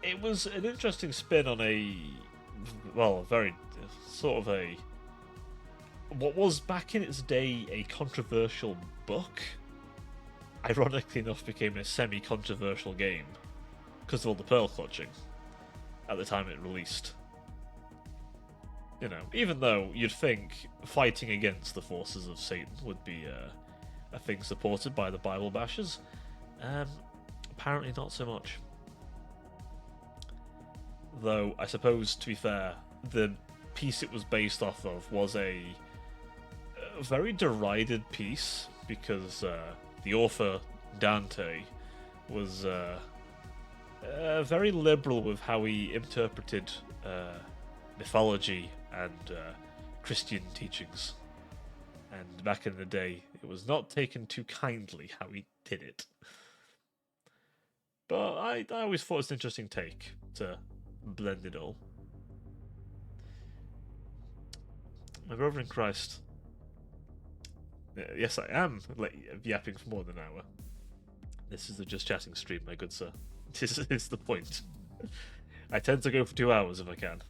it was an interesting spin on a very sort of a what was back in its day a controversial book. Ironically enough, became a semi-controversial game because of all the pearl clutching at the time it released. You know, even though you'd think fighting against the forces of Satan would be a thing supported by the Bible bashers, apparently not so much. Though, I suppose, to be fair, the piece it was based off of was a very derided piece, because the author, Dante, was very liberal with how he interpreted mythology and Christian teachings. And back in the day, it was not taken too kindly how he did it. But I always thought it was an interesting take to blend it all. My brother in Christ. Yes, I am yapping for more than an hour. This is a just chatting stream, my good sir. This is the point. I tend to go for 2 hours if I can.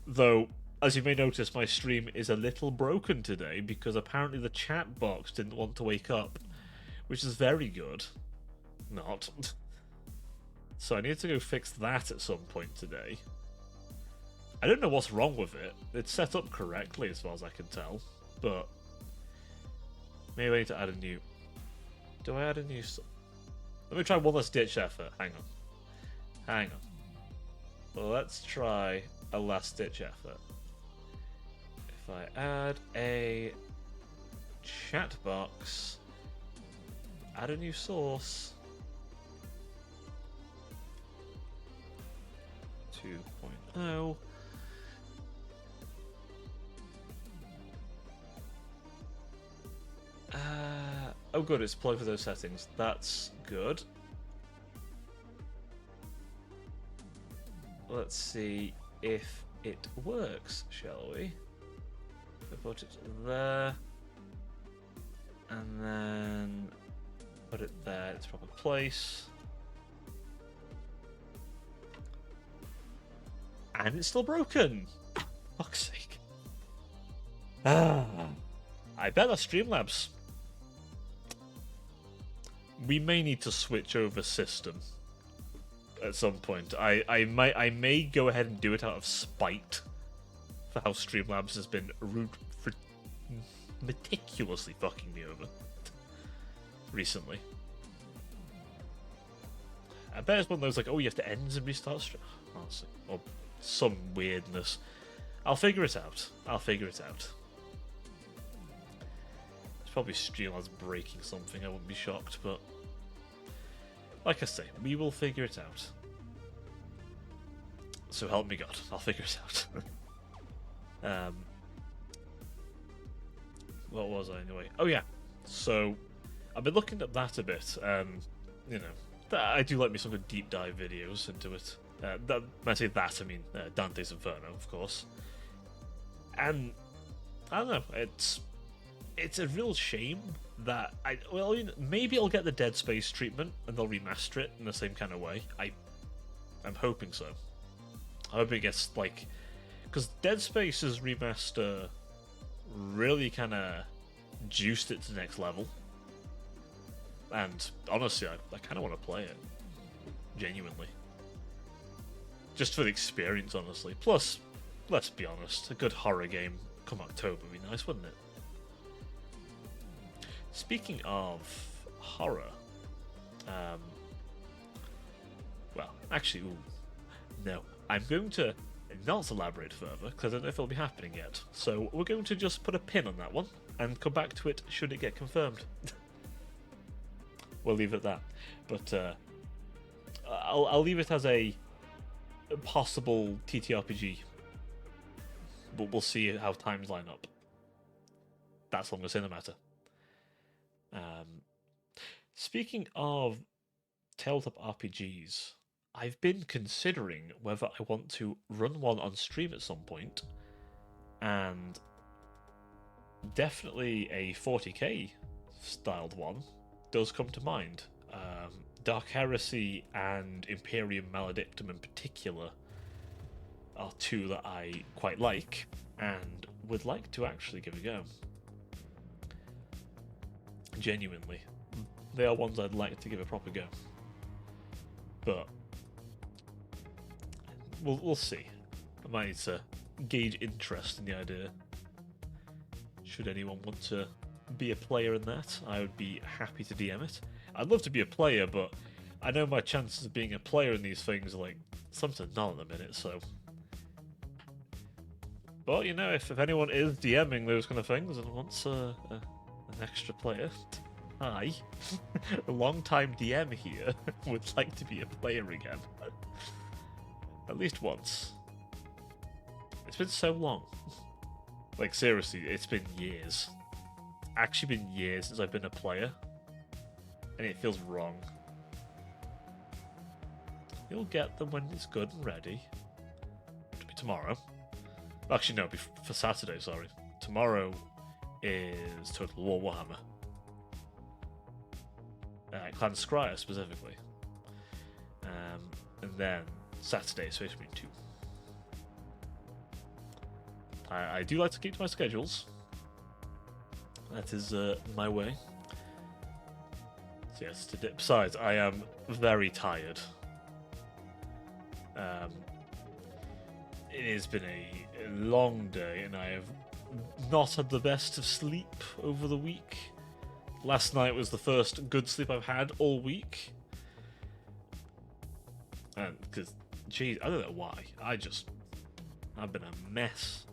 Though, as you may notice, my stream is a little broken today because apparently the chat box didn't want to wake up, which is very good. Not. So I need to go fix that at some point today. I don't know what's wrong with it. It's set up correctly as far as I can tell, but maybe I need to add a new... Do I add a new... Let me try one last ditch effort. Hang on. Well, let's try a last ditch effort. If I add a chat box, add a new source, 2.0. Oh good, it's plugged for those settings. That's good. Let's see if it works, shall we? We put it there, and then put it there in its proper place. And it's still broken! Fuck's sake. I bet that's Streamlabs. We may need to switch over system at some point. I may go ahead and do it out of spite for how Streamlabs has been meticulously fucking me over recently. I bet it's one of those like, oh, you have to end and restart stream, honestly, or some weirdness. I'll figure it out. It's probably Streamlabs breaking something. I wouldn't be shocked, but like I say, we will figure it out. So help me God, I'll figure it out. What was I anyway? Oh yeah, so I've been looking at that a bit, you know, I do like me some good deep dive videos into it. When I say that, I mean Dante's Inferno, of course. And I don't know, it's a real shame that maybe I'll get the Dead Space treatment and they'll remaster it in the same kind of way. I'm hoping so. I hope it gets like, because Dead Space's remaster really kind of juiced it to the next level. And honestly, I kind of want to play it, genuinely, just for the experience, honestly. Plus, let's be honest, a good horror game come October would be nice, wouldn't it? Speaking of horror, well, actually, no. I'm going to not elaborate further, because I don't know if it'll be happening yet. So we're going to just put a pin on that one, and come back to it should it get confirmed. We'll leave it at that. But I'll leave it as a possible TTRPG. But we'll see how times line up. That's all I'm going to say in the matter. Speaking of tabletop RPGs, I've been considering whether I want to run one on stream at some point, and definitely a 40k styled one does come to mind. Dark Heresy and Imperium Maledictum in particular are two that I quite like and would like to actually give a go. Genuinely. They are ones I'd like to give a proper go. But we'll see. I might need to gauge interest in the idea. Should anyone want to be a player in that, I would be happy to DM it. I'd love to be a player, but I know my chances of being a player in these things are like something none at the minute, so. But you know, if anyone is DMing those kind of things and wants an extra player, hi, a long-time DM here would like to be a player again. At least once. It's been so long. Like seriously, it's been years. Actually been years since I've been a player. And it feels wrong. You'll get them when it's good and ready. It'll be tomorrow. Actually, no, for Saturday, sorry. Tomorrow is Total War Warhammer. Clan Scryer, specifically. And then Saturday, Space Marine 2. I do like to keep to my schedules. That is my way. So yes, besides, I am very tired. It has been a long day, and I have not had the best of sleep over the week. Last night was the first good sleep I've had all week. And because, geez, I don't know why. I've been a mess.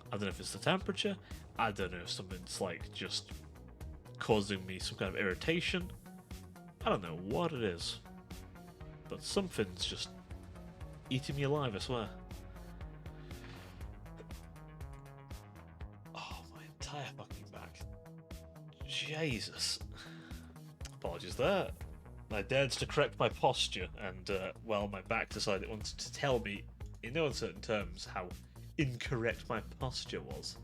I don't know if it's the temperature. I don't know if something's like just causing me some kind of irritation. I don't know what it is. But something's just eating me alive, I swear. Oh, my entire fucking back. Jesus. Apologies there. I dared to correct my posture, and, well, my back decided it wanted to tell me, in no uncertain terms, how incorrect my posture was.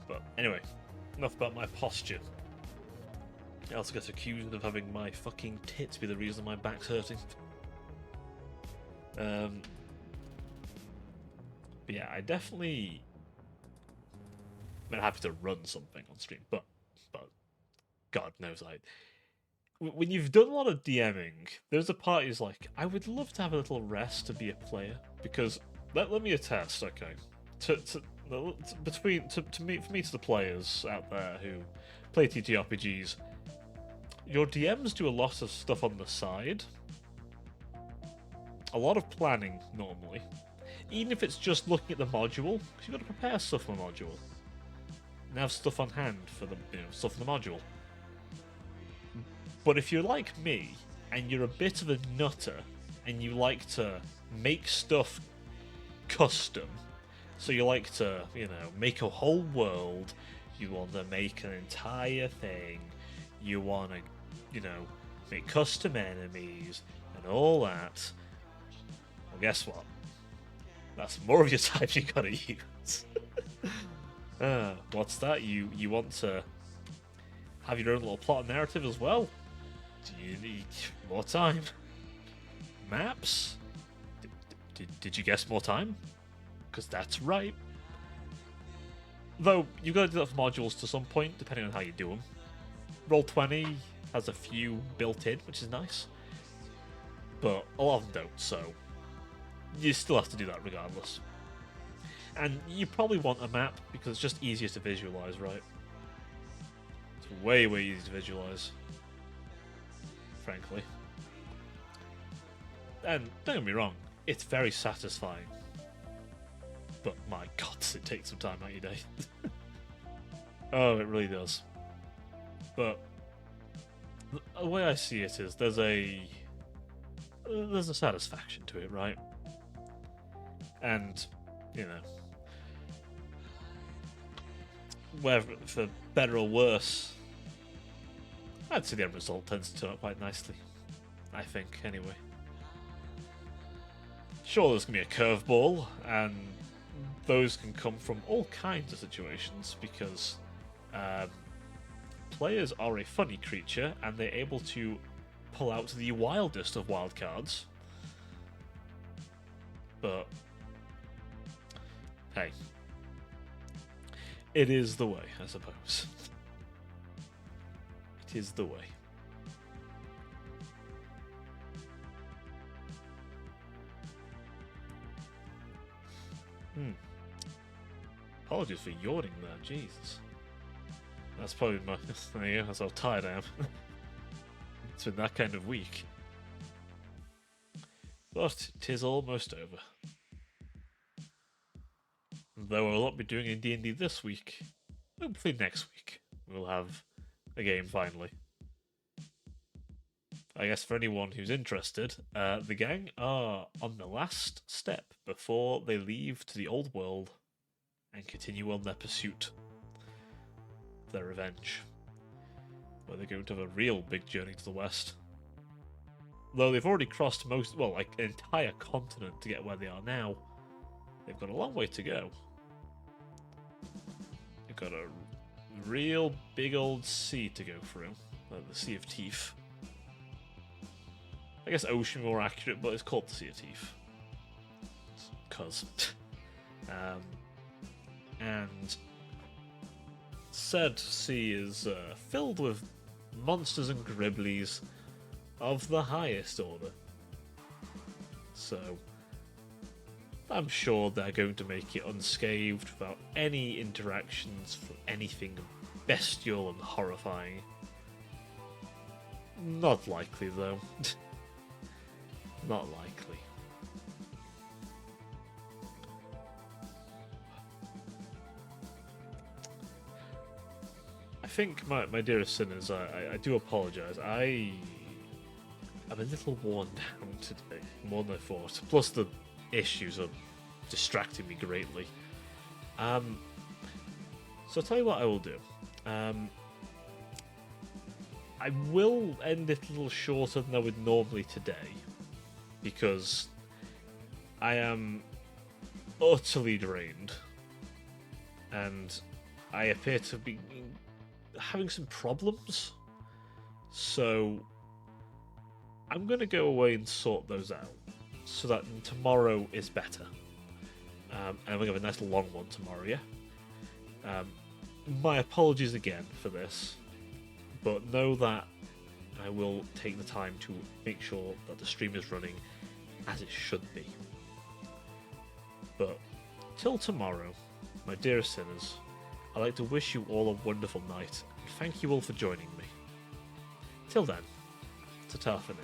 But anyway, enough about my posture. I also get accused of having my fucking tits be the reason my back's hurting. But yeah, I definitely I'm happy to run something on stream, but God knows when you've done a lot of DMing, there's a part who's like, I would love to have a little rest to be a player, because let me attest, okay, for me to the players out there who play TTRPGs, your DMs do a lot of stuff on the side, a lot of planning normally, even if it's just looking at the module, because you've got to prepare stuff for the module and have stuff on hand for the stuff in the module. But if you're like me, and you're a bit of a nutter, and you like to make stuff custom, so you like to, make a whole world, you want to make an entire thing, you want to, make custom enemies, and all that, well, guess what? That's more of your time you gotta use. What's that? You want to have your own little plot and narrative as well? Do you need more time? Maps? Did you guess more time? Because that's right. Though, you've got to do that for modules to some point, depending on how you do them. Roll20 has a few built in, which is nice. But a lot of them don't, so you still have to do that regardless. And you probably want a map because it's just easier to visualize, right? It's way, way easier to visualize, frankly. And don't get me wrong, it's very satisfying. But my god, does it take some time out of your day. Oh, it really does. But the way I see it is there's a satisfaction to it, right? And, you know, whether for better or worse, I'd say the end result tends to turn out quite nicely. I think, anyway. Sure, there's going to be a curveball, and those can come from all kinds of situations, because players are a funny creature, and they're able to pull out the wildest of wildcards. But, hey. It is the way, I suppose. It is the way. Apologies for yawning there, Jesus. That's probably my... There you go, that's how tired I am. It's been that kind of week. But 'tis almost over. Though I will not be doing any D&D this week, hopefully next week we'll have a game finally. I guess for anyone who's interested, the gang are on the last step before they leave to the old world and continue on their pursuit of their revenge, where they're going to have a real big journey to the west. Though they've already crossed like an entire continent to get where they are now, they've got a long way to go. They've got a real big old sea to go through, the Sea of Teeth. I guess ocean more accurate, but it's called the Sea of Teeth. Cause. And said sea is filled with monsters and gribblies of the highest order. So I'm sure they're going to make it unscathed without any interactions for anything bestial and horrifying. Not likely, though. Not likely. I think, my dearest sinners, I do apologise. I'm a little worn down today, more than I thought. Plus the issues are distracting me greatly. So I'll tell you what I will do. I will end it a little shorter than I would normally today, because I am utterly drained, and I appear to be having some problems. So I'm going to go away and sort those out, so that tomorrow is better. And we're going to have a nice long one tomorrow, yeah? My apologies again for this, but know that I will take the time to make sure that the stream is running as it should be. But till tomorrow, my dearest sinners, I'd like to wish you all a wonderful night, and thank you all for joining me. Till then, ta-ta for now.